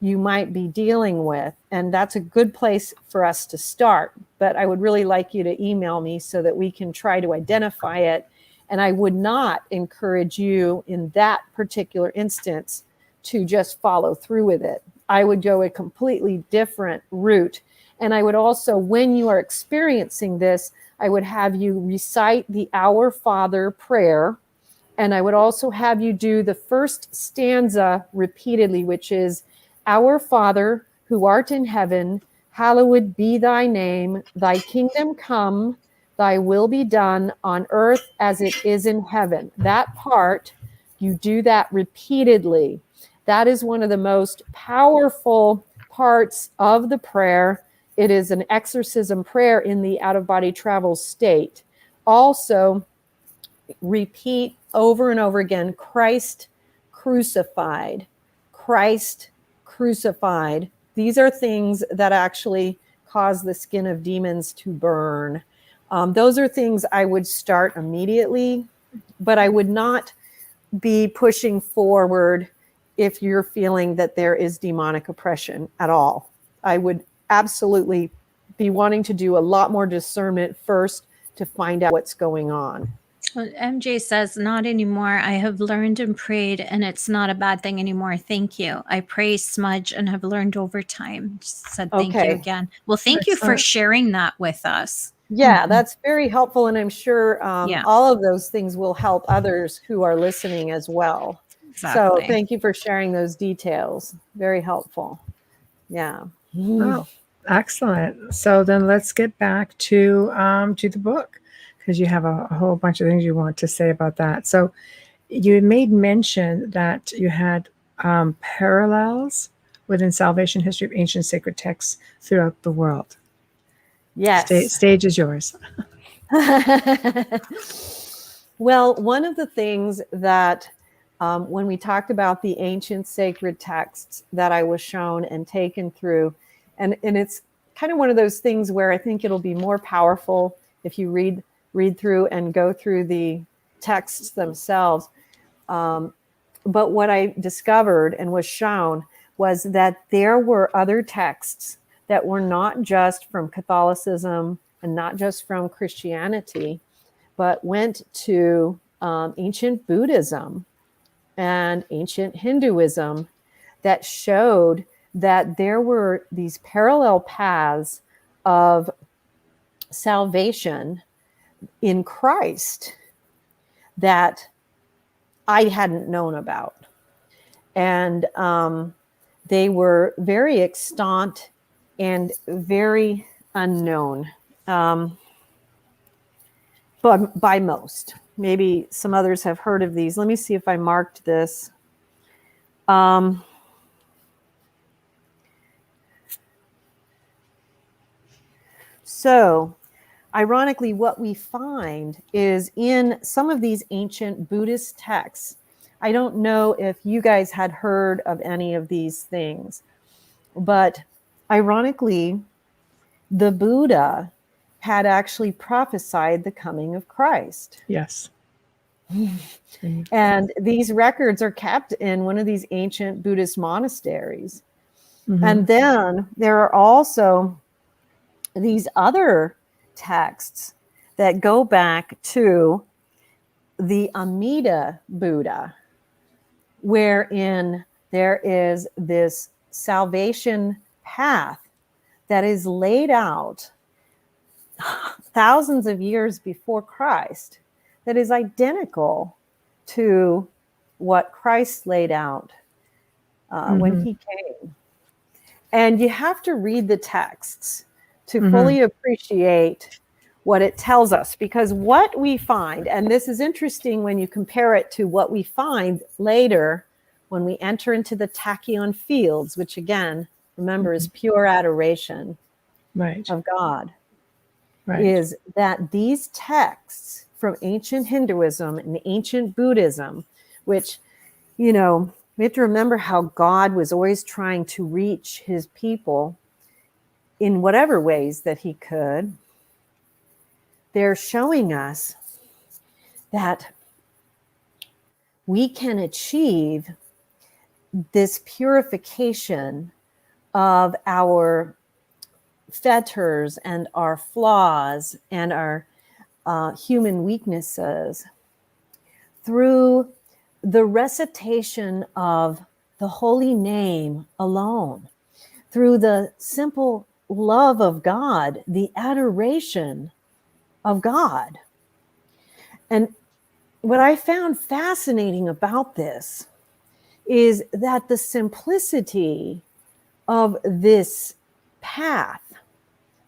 you might be dealing with. And that's a good place for us to start. But I would really like you to email me so that we can try to identify it. And I would not encourage you in that particular instance to just follow through with it. I would go a completely different route. And I would also, when you are experiencing this, I would have you recite the Our Father prayer. And I would also have you do the first stanza repeatedly, which is, Our Father, who art in heaven, hallowed be thy name. Thy kingdom come, thy will be done on earth as it is in heaven. That part, you do that repeatedly. That is one of the most powerful parts of the prayer. It is an exorcism prayer in the out-of-body travel state. Also, repeat over and over again, Christ crucified. Christ crucified. These are things that actually cause the skin of demons to burn. Those are things I would start immediately, but I would not be pushing forward if you're feeling that there is demonic oppression at all. I would absolutely be wanting to do a lot more discernment first to find out what's going on. Well, MJ says, not anymore. I have learned and prayed, and it's not a bad thing anymore. Thank you. I pray smudge and have learned over time. Just said thank you again. Well, thank you for sharing that with us. Yeah, that's very helpful. And I'm sure all of those things will help others who are listening as well. Exactly. So thank you for sharing those details. Very helpful. Yeah. Well, excellent. So then let's get back to the book, because you have a whole bunch of things you want to say about that. So you made mention that you had parallels within salvation history of ancient sacred texts throughout the world. Yes. Stage is yours. Well, one of the things that when we talked about the ancient sacred texts that I was shown and taken through, and it's kind of one of those things where I think it'll be more powerful if you read through and go through the texts themselves. But what I discovered and was shown was that there were other texts that were not just from Catholicism and not just from Christianity, but went to ancient Buddhism and ancient Hinduism that showed that there were these parallel paths of salvation in Christ that I hadn't known about. And they were very extant and very unknown, but by most. Maybe some others have heard of these. Let me see if I marked this. So, ironically, what we find is in some of these ancient Buddhist texts, I don't know if you guys had heard of any of these things, but ironically, the Buddha had actually prophesied the coming of Christ. Yes. And these records are kept in one of these ancient Buddhist monasteries. And then there are also these other texts that go back to the Amida Buddha, wherein there is this salvation path that is laid out thousands of years before Christ that is identical to what Christ laid out when he came. And you have to read the texts to fully appreciate what it tells us, because what we find, and this is interesting when you compare it to what we find later when we enter into the tachyon fields, which again, remember, is pure adoration of God, is that these texts from ancient Hinduism and ancient Buddhism, which, you know, we have to remember how God was always trying to reach his people in whatever ways that he could. They're showing us that we can achieve this purification of our fetters and our flaws and our human weaknesses through the recitation of the holy name alone, through the simple love of God, the adoration of God. And what I found fascinating about this is that the simplicity of this path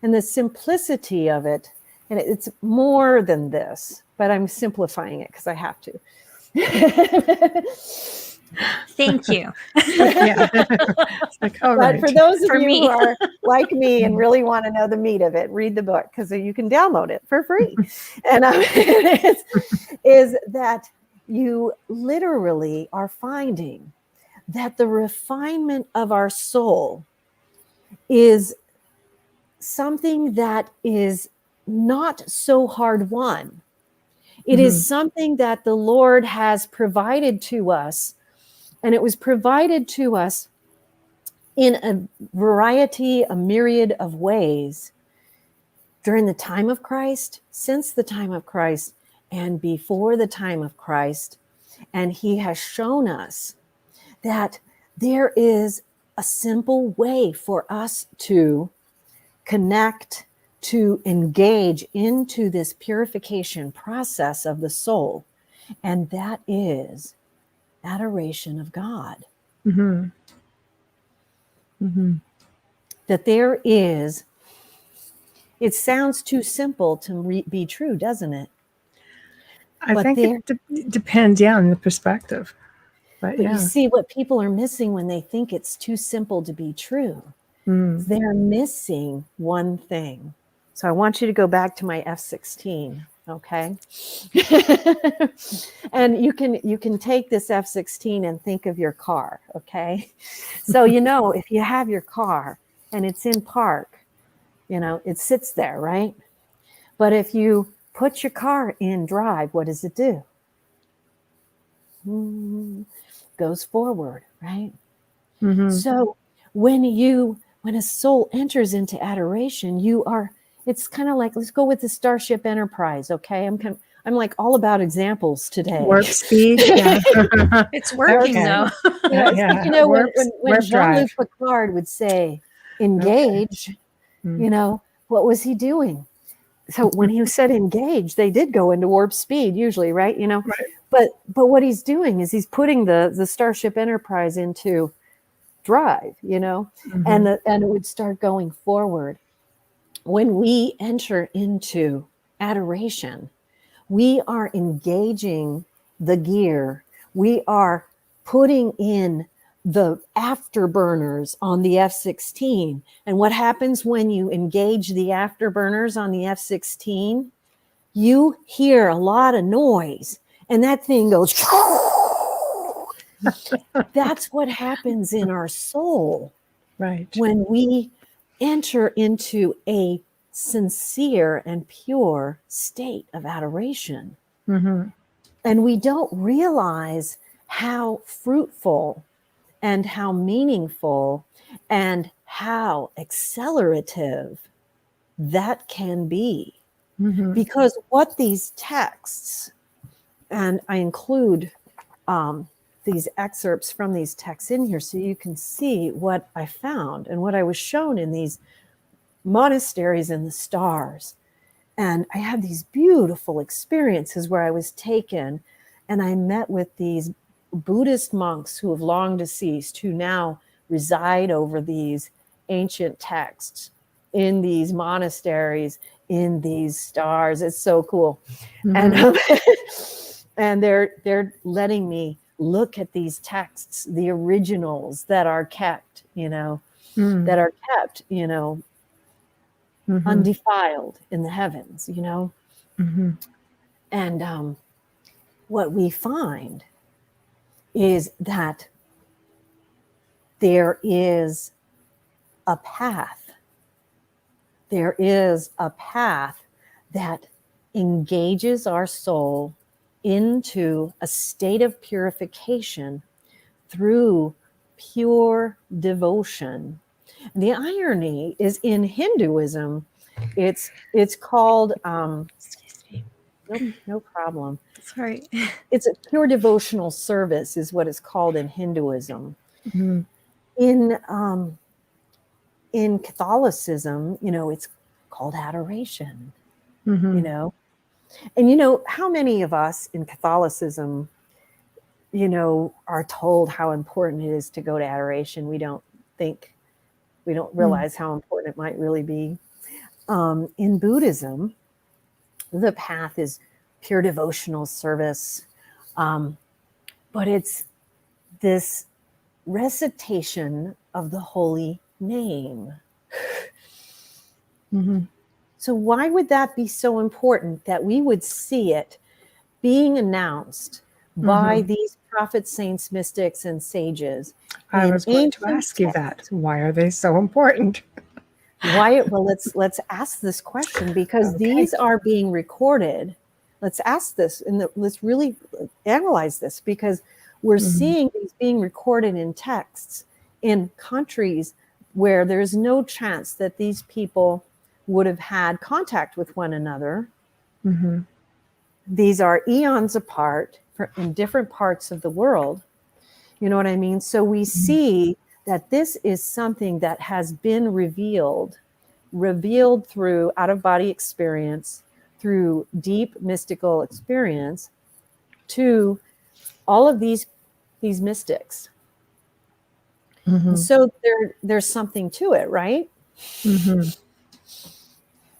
and the simplicity of it, and it's more than this, but I'm simplifying it because I have to. Thank you. It's like, all right. But for those of you who are like me and really want to know the meat of it, read the book, because you can download it for free. And is that you literally are finding that the refinement of our soul is something that is not so hard won. It is something that the Lord has provided to us, and it was provided to us in a variety, a myriad of ways during the time of Christ, since the time of Christ, and before the time of Christ. And he has shown us that there is a simple way for us to connect, to engage into this purification process of the soul. And that is adoration of God. That there is, it sounds too simple to be true, doesn't it? I think it depends, on the perspective. But you see, what people are missing when they think it's too simple to be true, they're missing one thing. So I want you to go back to my F-16, okay? And you can take this F-16 and think of your car, okay? So, if you have your car and it's in park, it sits there, right? But if you put your car in drive, what does it do? Goes forward, right? So when a soul enters into adoration, it's kind of like, let's go with the Starship Enterprise, okay? I'm like all about examples today. Warp speed, it's working though. When Jean-Luc Picard would say, engage, what was he doing? So when he said engage, they did go into warp speed usually, right? But what he's doing is he's putting the Starship Enterprise into drive, and it would start going forward. When we enter into adoration, we are engaging the gear. We are putting in the afterburners on the F-16. And what happens when you engage the afterburners on the F-16? You hear a lot of noise, and that thing goes. That's what happens in our soul, right? When we enter into a sincere and pure state of adoration. And we don't realize how fruitful and how meaningful and how accelerative that can be. Because what these texts, and I include these excerpts from these texts in here so you can see what I found and what I was shown in these monasteries in the stars. And I had these beautiful experiences where I was taken and I met with these Buddhist monks who have long deceased, who now reside over these ancient texts in these monasteries, in these stars. It's so cool. And they're letting me look at these texts, the originals that are kept, undefiled in the heavens, And what we find is that there is a path. There is a path that engages our soul into a state of purification through pure devotion. The irony is, in Hinduism, it's called no problem. Sorry. It's a pure devotional service is what it's called in Hinduism. In Catholicism, it's called adoration. And how many of us in Catholicism, are told how important it is to go to adoration? We don't realize how important it might really be. In Buddhism, the path is pure devotional service. But it's this recitation of the holy name. So why would that be so important, that we would see it being announced by these prophets, saints, mystics, and sages. I was going to ask you that. Why are they so important? Why? Well, let's ask this question, because these are being recorded. Let's ask this, and let's really analyze this, because we're seeing these being recorded in texts in countries where there's no chance that these people would have had contact with one another. These are eons apart in different parts of the world. You know what I mean? So we see that this is something that has been revealed through out-of-body experience, through deep mystical experience, to all of these mystics. And so there's something to it, right?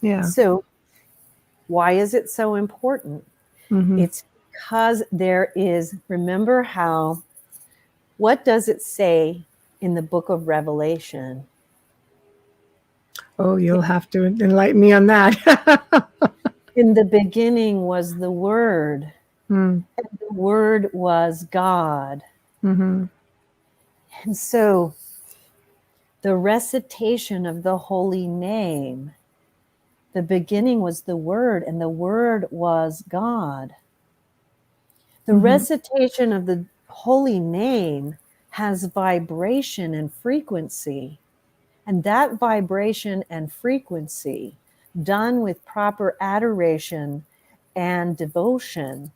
Yeah. So why is it so important? It's because there is, remember how, what does it say in the book of Revelation? Oh, you'll have to enlighten me on that. In the beginning was the Word, and the Word was God. And so the recitation of the holy name, the beginning was the Word, and the Word was God. The recitation of the holy name has vibration and frequency. And that vibration and frequency, done with proper adoration and devotion,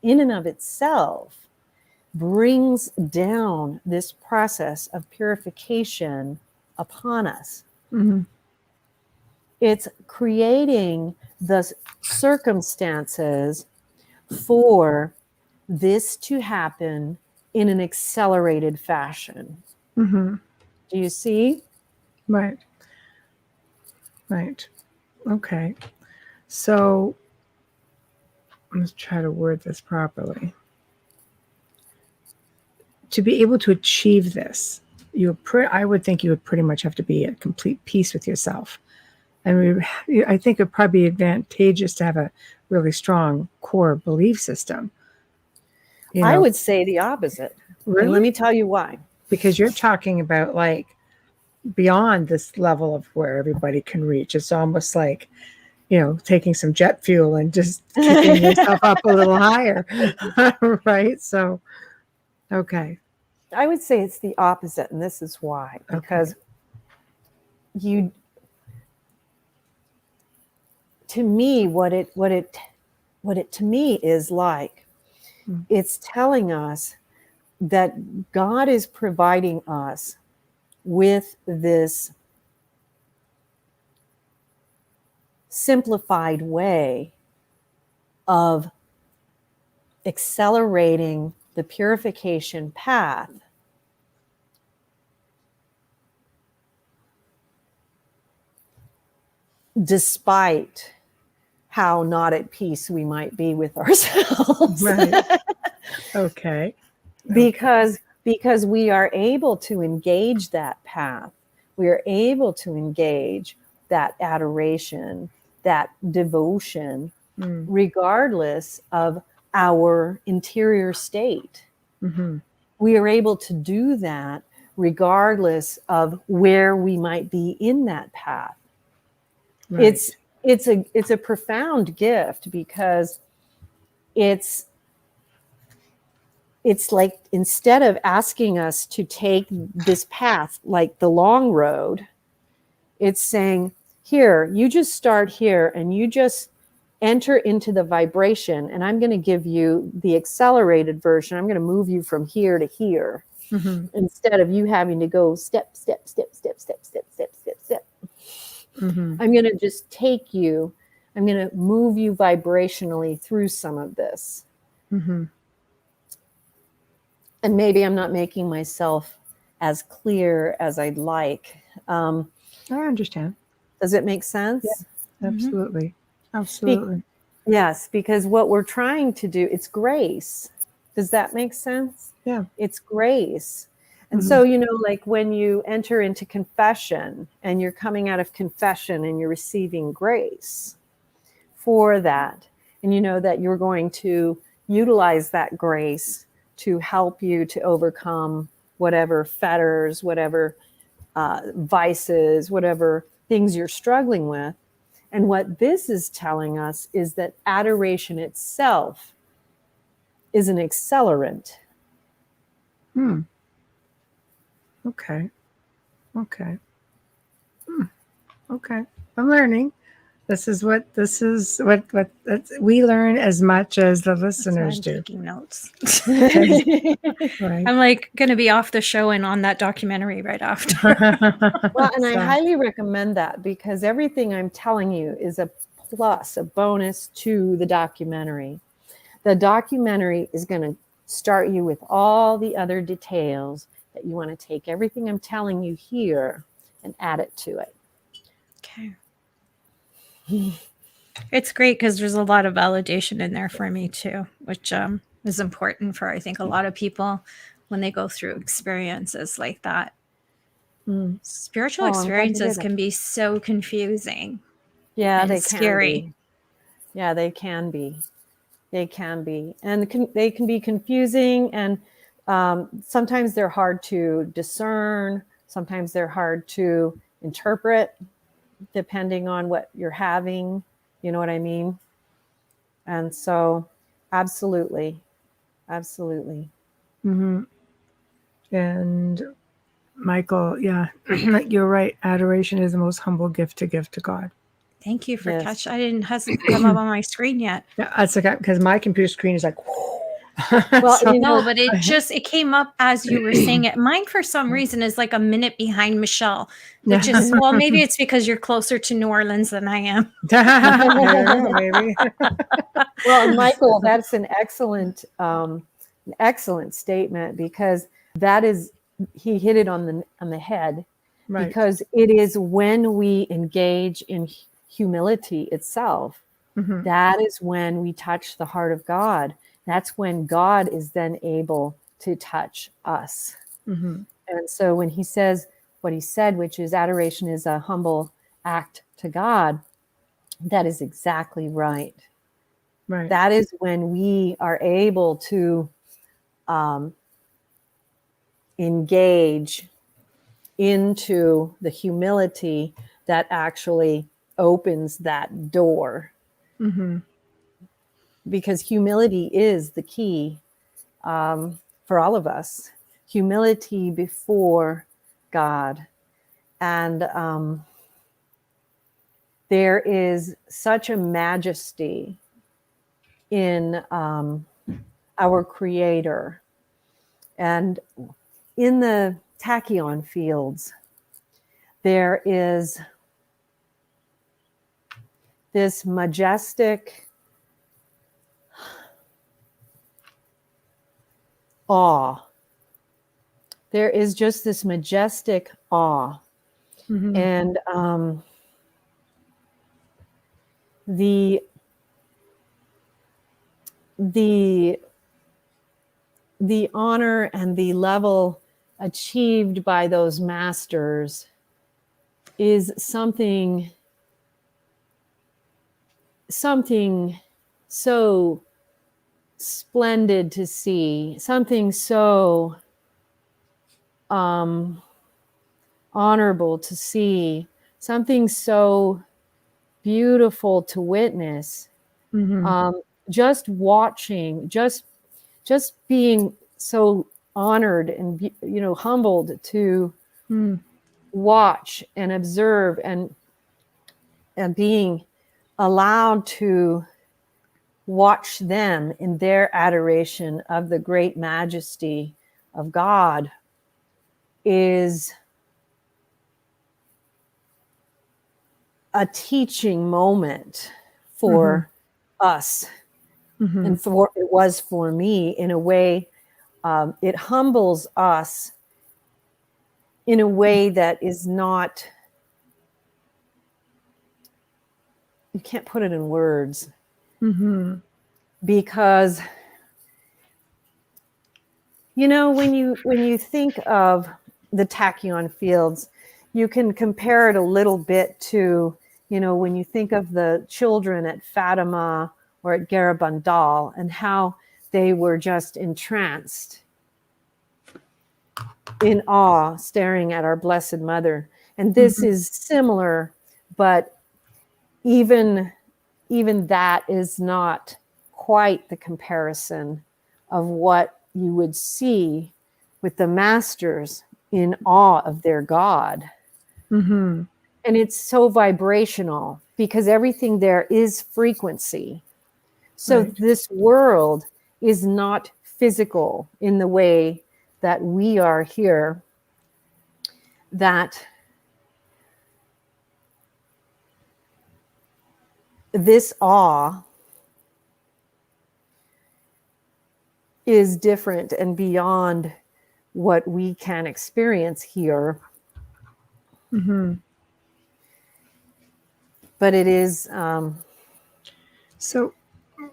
in and of itself, brings down this process of purification upon us. It's creating the circumstances for this to happen in an accelerated fashion. Do you see? Right. Okay. So let's try to word this properly. To be able to achieve this, I would think you would pretty much have to be at complete peace with yourself. And I think it'd probably be advantageous to have a really strong core belief system. I would say the opposite. Really? And let me tell you why. Because you're talking about like beyond this level of where everybody can reach. It's almost like, taking some jet fuel and just keeping yourself up a little higher. Right? So, okay. I would say it's the opposite, and this is why. Because to me, what it to me is like, it's telling us that God is providing us with this simplified way of accelerating the purification path despite how not at peace we might be with ourselves. Right. Okay. Because we are able to engage that path. We are able to engage that adoration, that devotion, regardless of our interior state. We are able to do that regardless of where we might be in that path. Right. It's a profound gift, because it's like, instead of asking us to take this path like the long road, it's saying, here, you just start here and you just enter into the vibration, and I'm going to give you the accelerated version. I'm going to move you from here to here, instead of you having to go step, step, step, step, step, step, step, step, step. I'm going to just take you, I'm going to move you vibrationally through some of this. And maybe I'm not making myself as clear as I'd like. I understand. Does it make sense? Yeah, absolutely. Absolutely. Yes, because what we're trying to do, it's grace. Does that make sense? Yeah. It's grace. And so, like when you enter into confession and you're coming out of confession and you're receiving grace for that, and you know that you're going to, utilize that grace to help you to overcome whatever fetters, whatever vices, whatever things you're struggling with. And what this is telling us is that adoration itself is an accelerant. Okay. Okay. Okay. I'm learning. This is what we learn as much as the listeners I'm do. taking notes. Right. I'm like going to be off the show and on that documentary right after. Well, and I highly recommend that, because everything I'm telling you is a plus, a bonus to the documentary. The documentary is going to start you with all the other details that you want to take everything I'm telling you here and add it to it. Okay. It's great because there's a lot of validation in there for me too, which is important for, I think, a lot of people when they go through experiences like that. Spiritual experiences can be so confusing. Yeah, and they scary. can be. Yeah, they can be. They can be. And they can be confusing, and sometimes they're hard to discern. Sometimes they're hard to interpret, depending on what you're having. You know what I mean? And so, absolutely. Absolutely. Mm-hmm. And Michael, yeah, you're right. Adoration is the most humble gift to give to God. Thank you for catch. Hasn't come up on my screen yet. Yeah, that's okay, because my computer screen is like, well, so, no, but it came up as you were saying it. Mine, for some reason, is like a minute behind Michelle, which is, well, maybe it's because you're closer to New Orleans than I am. I don't know, maybe. Well, Michael, that's an excellent statement, because that is, he hit it on the head, Right. Because it is when we engage in humility itself, that is when we touch the heart of God. That's when God is then able to touch us. And so when he says what he said, which is adoration is a humble act to God, that is exactly right. Right. That is when we are able to engage into the humility that actually opens that door. Because humility is the key for all of us. Humility before God. And there is such a majesty in our Creator. And in the tachyon fields, there is this majestic awe. There is just this majestic awe. And the honor and the level achieved by those masters is something so splendid to see, something so honorable to see, something so beautiful to witness. Just watching, just being so honored and humbled to watch and observe, and being allowed to watch them in their adoration of the great majesty of God is a teaching moment for us. And it was for me in a way. It humbles us in a way that is not, you can't put it in words. Because when you think of the tachyon fields, you can compare it a little bit to when you think of the children at Fatima or at Garabandal, and how they were just entranced, in awe, staring at our Blessed Mother. And this is similar, but even that is not quite the comparison of what you would see with the masters in awe of their God. Mm-hmm. And it's so vibrational because everything there is frequency. So this world is not physical in the way that we are here, that this awe is different and beyond what we can experience here. Mm-hmm. But it is. So,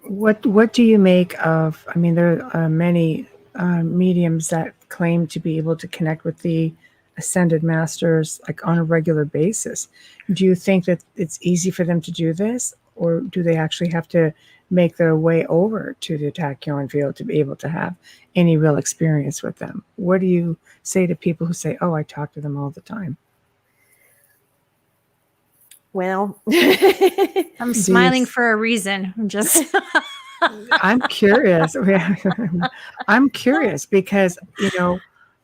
what do you make of? I mean, there are many mediums that claim to be able to connect with the ascended masters like on a regular basis. Do you think that it's easy for them to do this, or do they actually have to make their way over to the tachyon field to be able to have any real experience with them? What do you say to people who say, "Oh, I talk to them all the time"? Well, I'm smiling for a reason. I'm just I'm curious. I'm curious because, you know,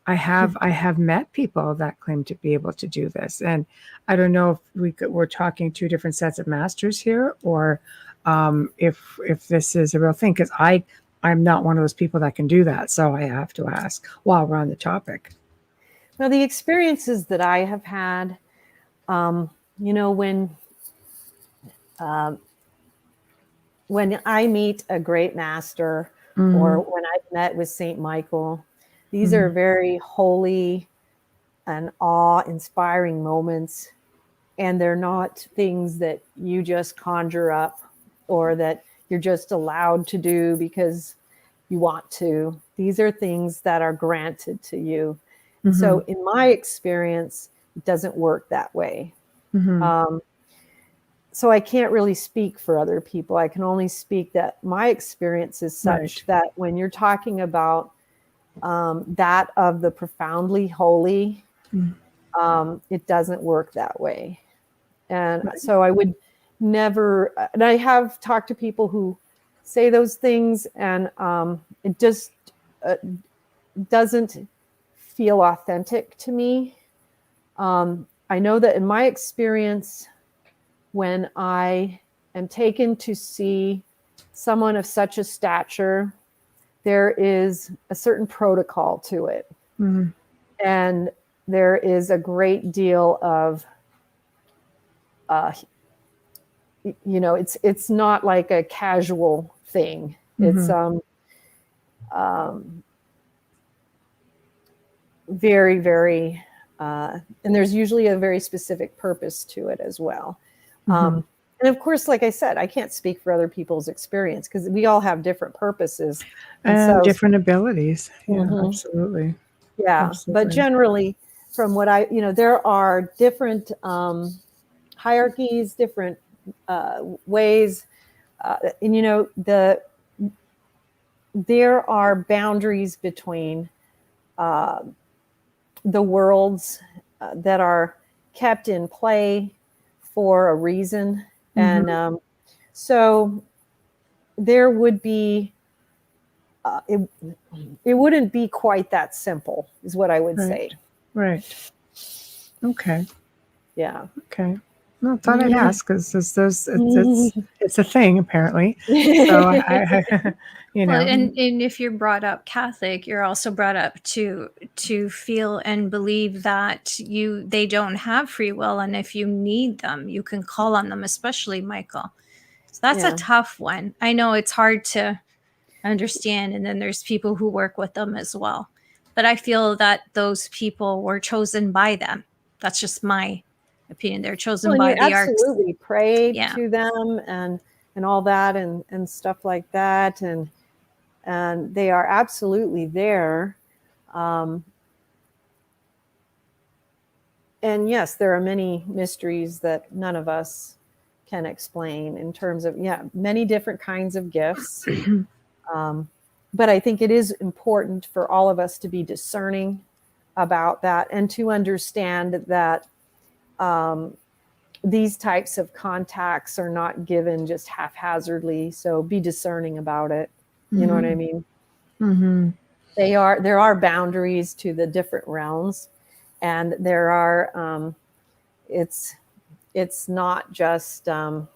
I have met people that claim to be able to do this, and I don't know if we're talking two different sets of masters here, or if this is a real thing. Because I'm not one of those people that can do that, so I have to ask while we're on the topic. well, the experiences that I have had, you know, when I meet a great master, or when I've met with Saint Michael, these are very holy and awe-inspiring moments, and they're not things that you just conjure up or that you're just allowed to do because you want to. These are things that are granted to you. So in my experience, it doesn't work that way. So I can't really speak for other people. I can only speak that my experience is such that when you're talking about that of the profoundly holy, it doesn't work that way. And so I would never, and I have talked to people who say those things, and it just doesn't feel authentic to me. I know that in my experience, when I am taken to see someone of such a stature, there is a certain protocol to it. And there is a great deal of, you know, it's not like a casual thing. It's very, very, and there's usually a very specific purpose to it as well. And of course, like I said, I can't speak for other people's experience because we all have different purposes and so, different abilities. Yeah, absolutely. Yeah, Absolutely. but generally, from what you know, there are different hierarchies, different ways, and you know, there are boundaries between the worlds that are kept in play for a reason. And so there would be, it wouldn't be quite that simple, is what I would say. Right. Okay. Yeah. Okay. No, I thought I'd ask because it's a thing apparently. So I you know. Well, and if you're brought up Catholic, you're also brought up to feel and believe that they don't have free will, and if you need them, you can call on them, especially Michael. So that's a tough one. I know it's hard to understand, and then there's people who work with them as well. But I feel that those people were chosen by them. That's just my opinion. They're chosen by the arcs. Absolutely prayed to them and all that and stuff like that, and they are absolutely there. And yes, there are many mysteries that none of us can explain in terms of many different kinds of gifts. but I think it is important for all of us to be discerning about that and to understand that these types of contacts are not given just haphazardly. So be discerning about it. You know what I mean? Mm-hmm. There are boundaries to the different realms, and there are, it's not just, and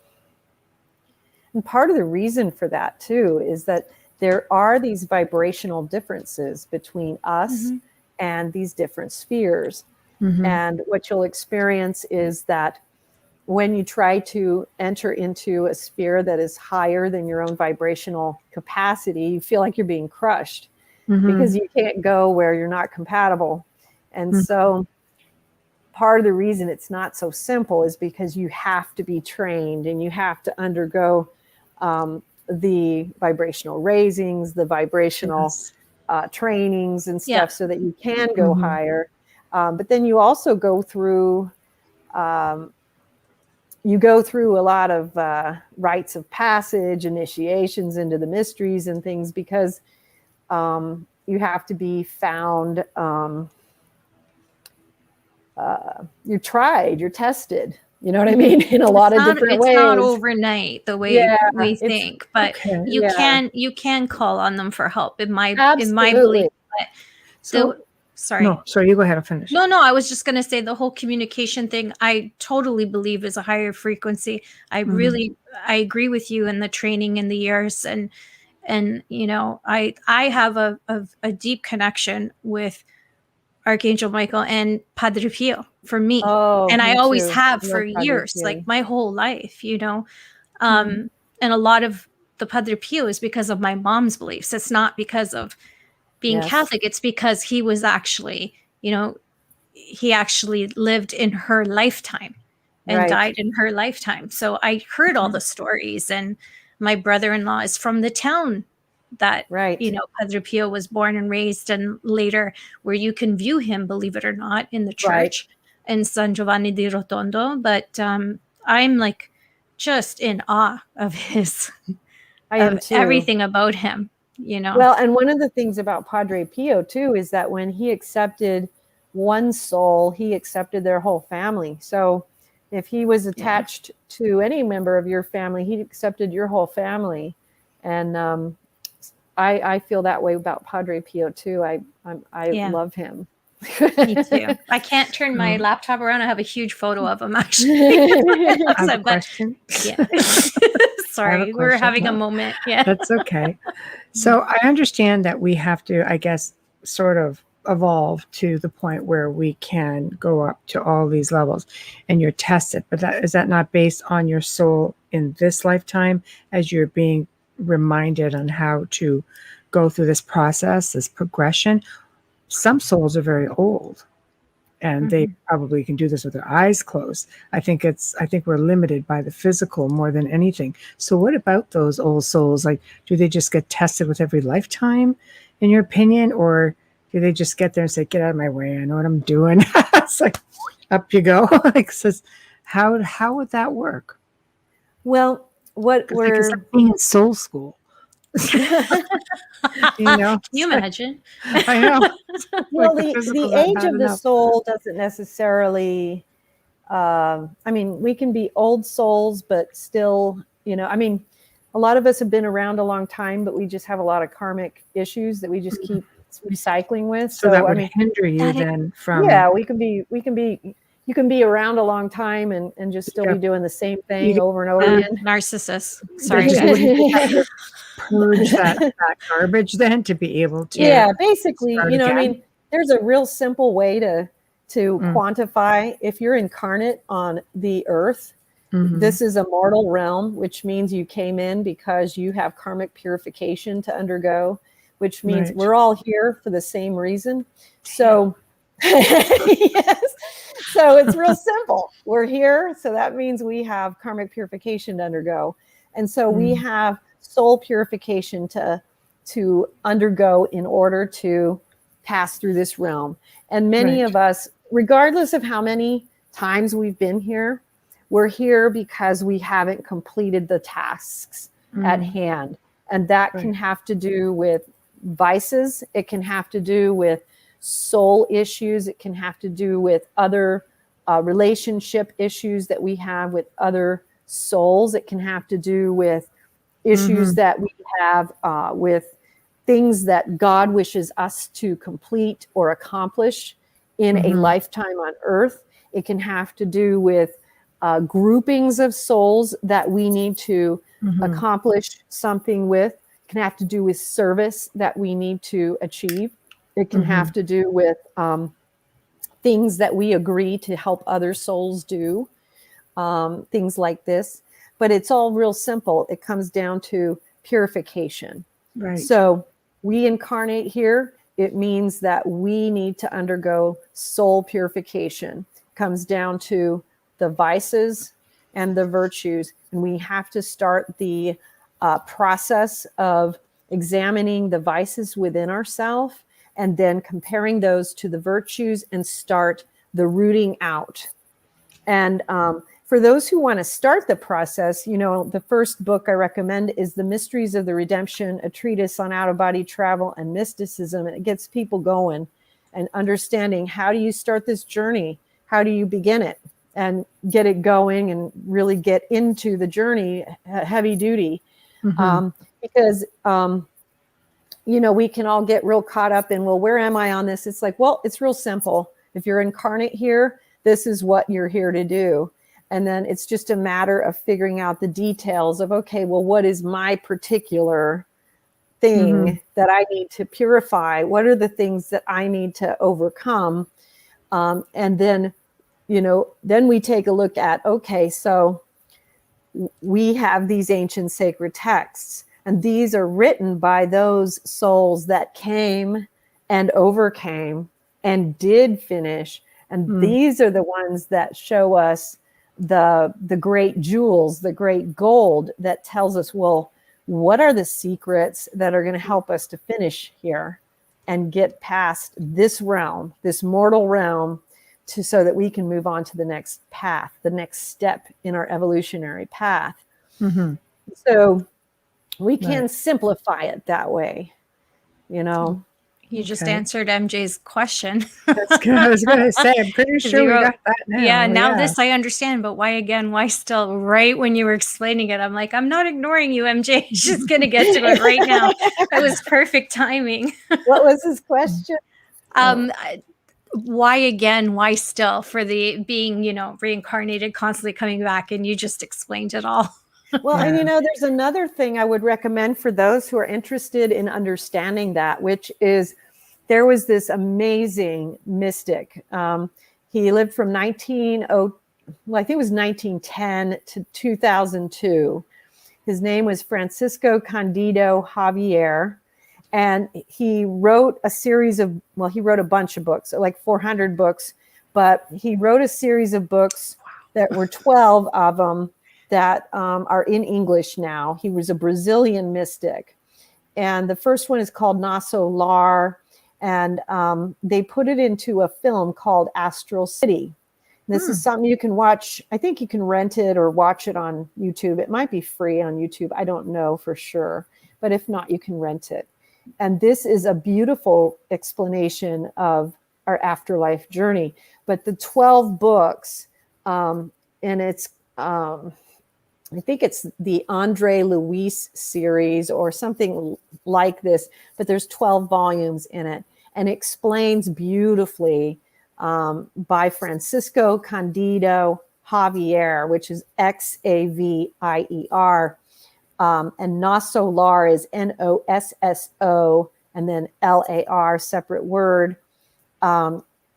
part of the reason for that too is that there are these vibrational differences between us and these different spheres. And what you'll experience is that when you try to enter into a sphere that is higher than your own vibrational capacity, you feel like you're being crushed because you can't go where you're not compatible. And so part of the reason it's not so simple is because you have to be trained and you have to undergo the vibrational raisings, the vibrational trainings and stuff so that you can go higher. But then you also go through a lot of rites of passage, initiations into the mysteries and things, because you have to be found, you're tried, you're tested, you know what I mean? In a lot of different ways. It's not overnight the way we think, but you can call on them for help in my belief. But sorry. No, sorry, you go ahead and finish. No, I was just going to say the whole communication thing, I totally believe is a higher frequency. I agree with you in the training in the years. And you know, I have a deep connection with Archangel Michael and Padre Pio for me. And I always have for years, like my whole life, you know. And a lot of the Padre Pio is because of my mom's beliefs. It's not because of being Catholic. It's because he was actually, you know, he actually lived in her lifetime and died in her lifetime. So I heard all the stories, and my brother-in-law is from the town that, you know, Padre Pio was born and raised, and later where you can view him, believe it or not, in the church in San Giovanni di Rotondo. But I'm like just in awe of his, everything about him, you know. Well, and one of the things about Padre Pio too is that when he accepted one soul, he accepted their whole family. So if he was attached to any member of your family, he accepted your whole family. And I feel that way about Padre Pio too. I love him. Me too. I can't turn my laptop around. I have a huge photo of him actually. I have a question. Sorry, we're having a moment. Yeah, that's okay. So I understand that we have to, I guess, sort of evolve to the point where we can go up to all these levels and you're tested. But is that not based on your soul in this lifetime, as you're being reminded on how to go through this process, this progression? Some souls are very old and they probably can do this with their eyes closed. I think we're limited by the physical more than anything. So what about those old souls? Like, do they just get tested with every lifetime, in your opinion? Or do they just get there and say, get out of my way, I know what I'm doing? It's like, up you go. Like, says, how would that work? Well, what we're like being in soul school. You know, can you imagine? I know. Well, the age of the soul doesn't necessarily, I mean, we can be old souls, but still, you know, I mean, a lot of us have been around a long time, but we just have a lot of karmic issues that we just keep recycling with. So that would hinder you then from. Yeah, you can be around a long time and just still be doing the same thing over and over again. Narcissist. Sorry. Purge that garbage then to be able to. Yeah, basically, you know, again. I mean, there's a real simple way to quantify if you're incarnate on the earth. This is a mortal realm, which means you came in because you have karmic purification to undergo, which means we're all here for the same reason. So, yes. So it's real simple. We're here. So that means we have karmic purification to undergo. And so we have soul purification to undergo in order to pass through this realm. And many of us, regardless of how many times we've been here, we're here because we haven't completed the tasks at hand. And that can have to do with vices. It can have to do with soul issues. It can have to do with other relationship issues that we have with other souls. It can have to do with issues that we have with things that God wishes us to complete or accomplish in a lifetime on earth. It can have to do with groupings of souls that we need to accomplish something with. It can have to do with service that we need to achieve. It can have to do with things that we agree to help other souls do, things like this. But it's all real simple. It comes down to purification. Right. So we incarnate here. It means that we need to undergo soul purification. It comes down to the vices and the virtues. And we have to start the process of examining the vices within ourselves and then comparing those to the virtues and start the rooting out. And for those who want to start the process, you know, the first book I recommend is The Mysteries of the Redemption, a treatise on out-of-body travel and mysticism. And it gets people going and understanding, how do you start this journey? How do you begin it and get it going and really get into the journey heavy duty? Because, you know, we can all get real caught up in, well, where am I on this? It's like, well, it's real simple. If you're incarnate here, this is what you're here to do. And then it's just a matter of figuring out the details of, okay, well, what is my particular thing that I need to purify? What are the things that I need to overcome? And then, you know, then we take a look at, okay, so we have these ancient sacred texts, and these are written by those souls that came and overcame and did finish. And these are the ones that show us the great jewels, the great gold that tells us, well, what are the secrets that are going to help us to finish here and get past this realm, this mortal realm, so that we can move on to the next path, the next step in our evolutionary path. So we can simplify it that way, you know. You just answered MJ's question. That's good. I was going to say, I'm pretty sure we got that now. Yeah, now this I understand, but why again? Why still? Right when you were explaining it, I'm like, I'm not ignoring you, MJ. She's going to get to it right now. That was perfect timing. What was his question? Why again? Why still? For the being, you know, reincarnated, constantly coming back, and you just explained it all. Well, and you know, there's another thing I would recommend for those who are interested in understanding that, which is there was this amazing mystic. He lived from I think it was 1910 to 2002. His name was Francisco Candido Javier. And he wrote a series of, well, he wrote a bunch of books, like 400 books, but he wrote a series of books that were 12 of them that are in English now. He was a Brazilian mystic. And the first one is called Nosso Lar. And they put it into a film called Astral City. This is something you can watch. I think you can rent it or watch it on YouTube. It might be free on YouTube. I don't know for sure. But if not, you can rent it. And this is a beautiful explanation of our afterlife journey. But the 12 books, and it's, I think it's the Andre Luis series or something like this, but there's 12 volumes in it, and it explains beautifully by Francisco Candido Javier, which is Xavier. And Nosso Lar is Nosso and then LAR, separate word.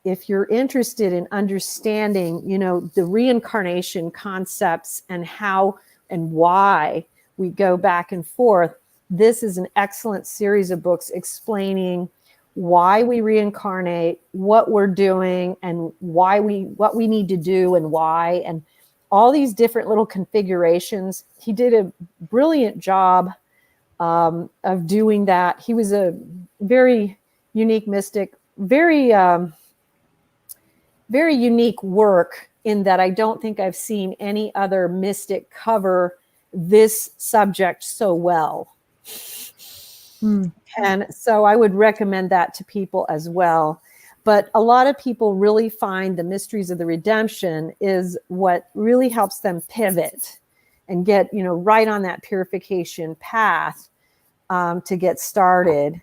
If you're interested in understanding, you know, the reincarnation concepts and how and why we go back and forth, this is an excellent series of books explaining why we reincarnate, what we're doing, and what we need to do and why, and all these different little configurations. He did a brilliant job of doing that. He was a very unique mystic, very unique work in that I don't think I've seen any other mystic cover this subject so well. And so I would recommend that to people as well. But a lot of people really find the mysteries of the redemption is what really helps them pivot and get, right on that purification path to get started.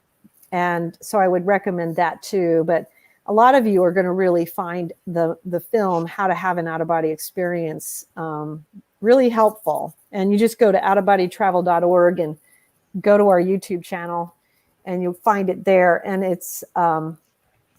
And so I would recommend that too. But a lot of you are going to really find the film, How to Have an Out-of-Body Experience, really helpful. And you just go to autobodytravel.org and go to our YouTube channel and you'll find it there. And it's, I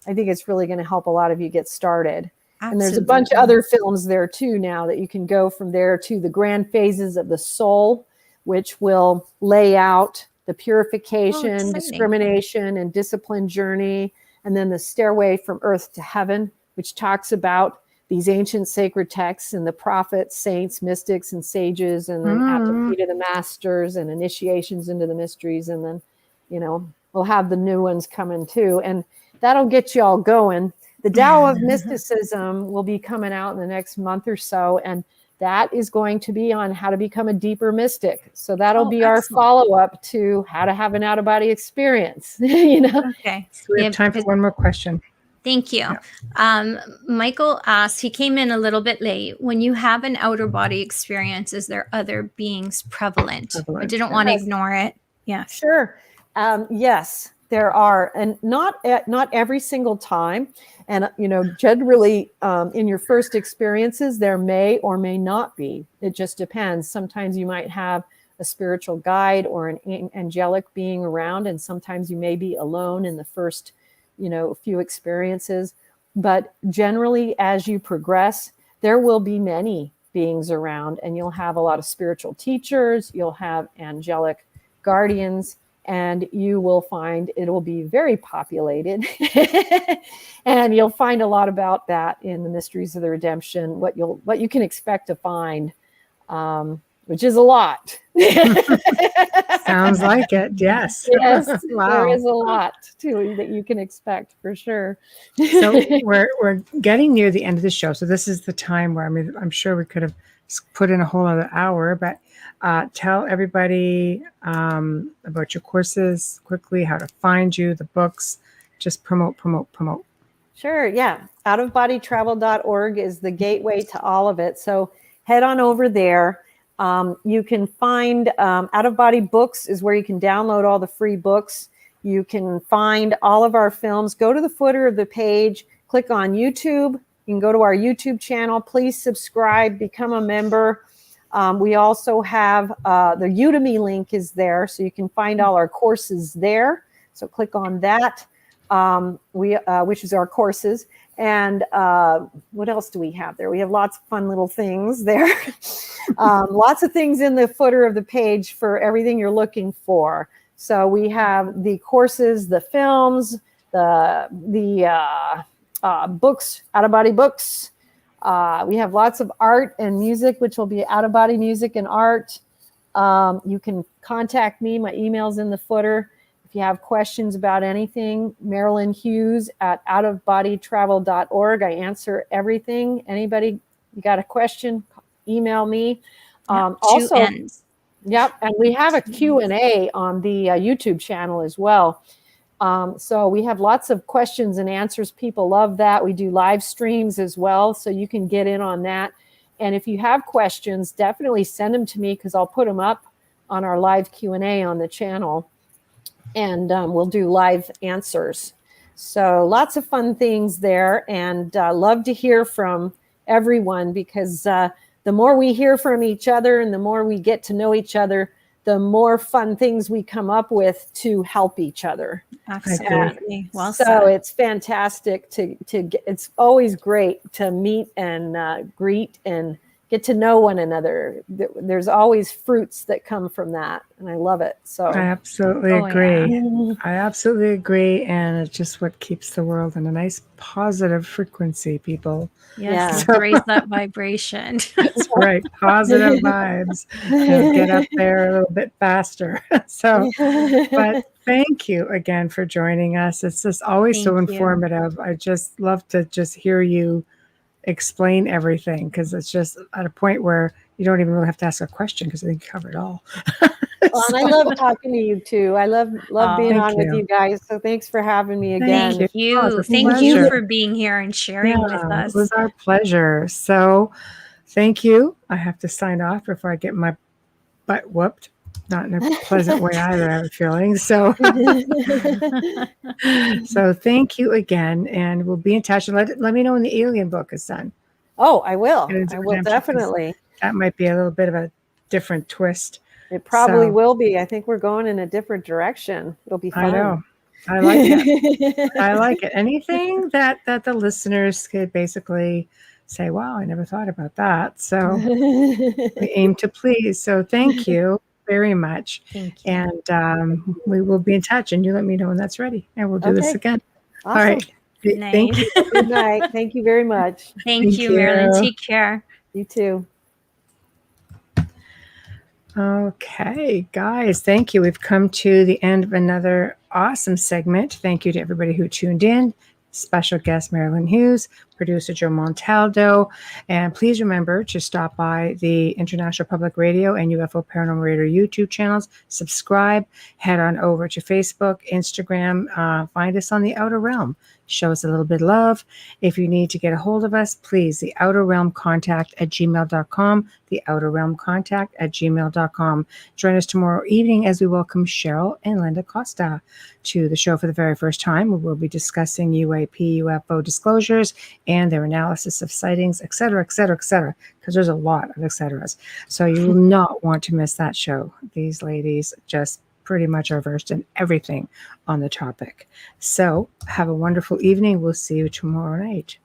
think it's really going to help a lot of you get started. Absolutely. And there's a bunch of other films there too now that you can go from there to the grand phases of the soul, which will lay out the purification, discrimination, and discipline journey. And then the stairway from earth to heaven, which talks about these ancient sacred texts and the prophets, saints, mystics, and sages, and then at the feet of the masters and initiations into the mysteries. And then, we'll have the new ones coming too. And that'll get you all going. The Tao of Mysticism will be coming out in the next month or so. And that is going to be on how to become a deeper mystic. So that'll be our follow-up to how to have an out-of-body experience. Okay. So we have time for one more question. Thank you. Yeah. Michael asked, he came in a little bit late. When you have an outer body experience, is there other beings prevalent? I didn't want to ignore it. Yeah. Sure. Yes, there are. And not every single time. And, generally in your first experiences, there may or may not be. It just depends. Sometimes you might have a spiritual guide or an angelic being around, and sometimes you may be alone in the first, few experiences. But generally, as you progress, there will be many beings around, and you'll have a lot of spiritual teachers, you'll have angelic guardians, and you will find it will be very populated. And you'll find a lot about that in the Mysteries of the Redemption, what you can expect to find, which is a lot. Sounds like it. Yes. Yes. Wow. There is a lot too that you can expect for sure. So we're getting near the end of the show. So this is the time where, I'm sure we could have put in a whole other hour, but tell everybody about your courses quickly, how to find you, the books, just promote. Sure. Yeah. Outofbodytravel.org is the gateway to all of it. So head on over there. You can find Out of Body Books is where you can download all the free books. You can find all of our films. Go to the footer of the page, click on YouTube. You can go to our YouTube channel. Please subscribe, become a member. We also have the Udemy link is there, so you can find all our courses there. So click on that, which is our courses. And what else do we have there? We have lots of fun little things there. Lots of things in the footer of the page for everything you're looking for. So we have the courses, the films, the books, out-of-body books. We have lots of art and music, which will be out-of-body music and art. You can contact me. My email's in the footer. If you have questions about anything, Marilynn Hughes at outofbodytravel.org. I answer everything. Anybody, you got a question, email me. Also, ends. Yep, and we have a Q&A on the YouTube channel as well. So we have lots of questions and answers. People love that. We do live streams as well, so you can get in on that. And if you have questions, definitely send them to me because I'll put them up on our live Q&A on the channel. And we'll do live answers. So lots of fun things there. And love to hear from everyone because the more we hear from each other and the more we get to know each other, the more fun things we come up with to help each other. Absolutely. Well said. So it's fantastic to get, it's always great to meet and greet and get to know one another. There's always fruits that come from that, and I love it. So I absolutely agree. Yeah. I absolutely agree, and it's just what keeps the world in a nice positive frequency, people. Yes, yeah. Raise that vibration. That's right, positive vibes. Get up there a little bit faster. So, but thank you again for joining us. It's just always so informative. I just love to just hear you explain everything because it's just at a point where you don't even really have to ask a question because I think you covered it all. Well, and I love talking to you too. I love being Thank on with you. you guys. So thanks for having me again. Thank you. Oh, it's a Thank you pleasure. for being here and sharing with Yeah, us. it was our pleasure. So thank you. I have to sign off before I get my butt whooped. Not in a pleasant way either, I have a feeling. So, so thank you again, and we'll be in touch. And let me know when the alien book is done. Oh, I will. Aliens I of will Redemption, 'cause definitely. that might be a little bit of a different twist. It probably So, will be. I think we're going in a different direction. It'll be fun. I know. I like it. I like it. Anything that the listeners could basically say, "Wow, I never thought about that." So we aim to please. So thank you very much. Thank you. And we will be in touch, and you let me know when that's ready, and we'll do this Okay. again. Awesome. All right. Good Thank night. you. Good night. Thank you very much. Thank you, Marilyn. Take care. You too. Okay, guys, thank you. We've come to the end of another awesome segment. Thank you to everybody who tuned in. Special guest Marilynn Hughes, producer Joe Montaldo. And please remember to stop by the International Public Radio and UFO Paranormal Radio YouTube channels. Subscribe. Head on over to Facebook, Instagram. Find us on the Outer Realm. Show us a little bit of love. If you need to get a hold of us, please, the Outer Realm Contact at gmail.com. The Outer Realm Contact at gmail.com. Join us tomorrow evening as we welcome Cheryl and Linda Costa to the show for the very first time. We will be discussing UAP, UFO disclosures and their analysis of sightings, et cetera, because there's a lot of et ceteras. So you will not want to miss that show. These ladies just pretty much are versed in everything on the topic. So have a wonderful evening. We'll see you tomorrow night.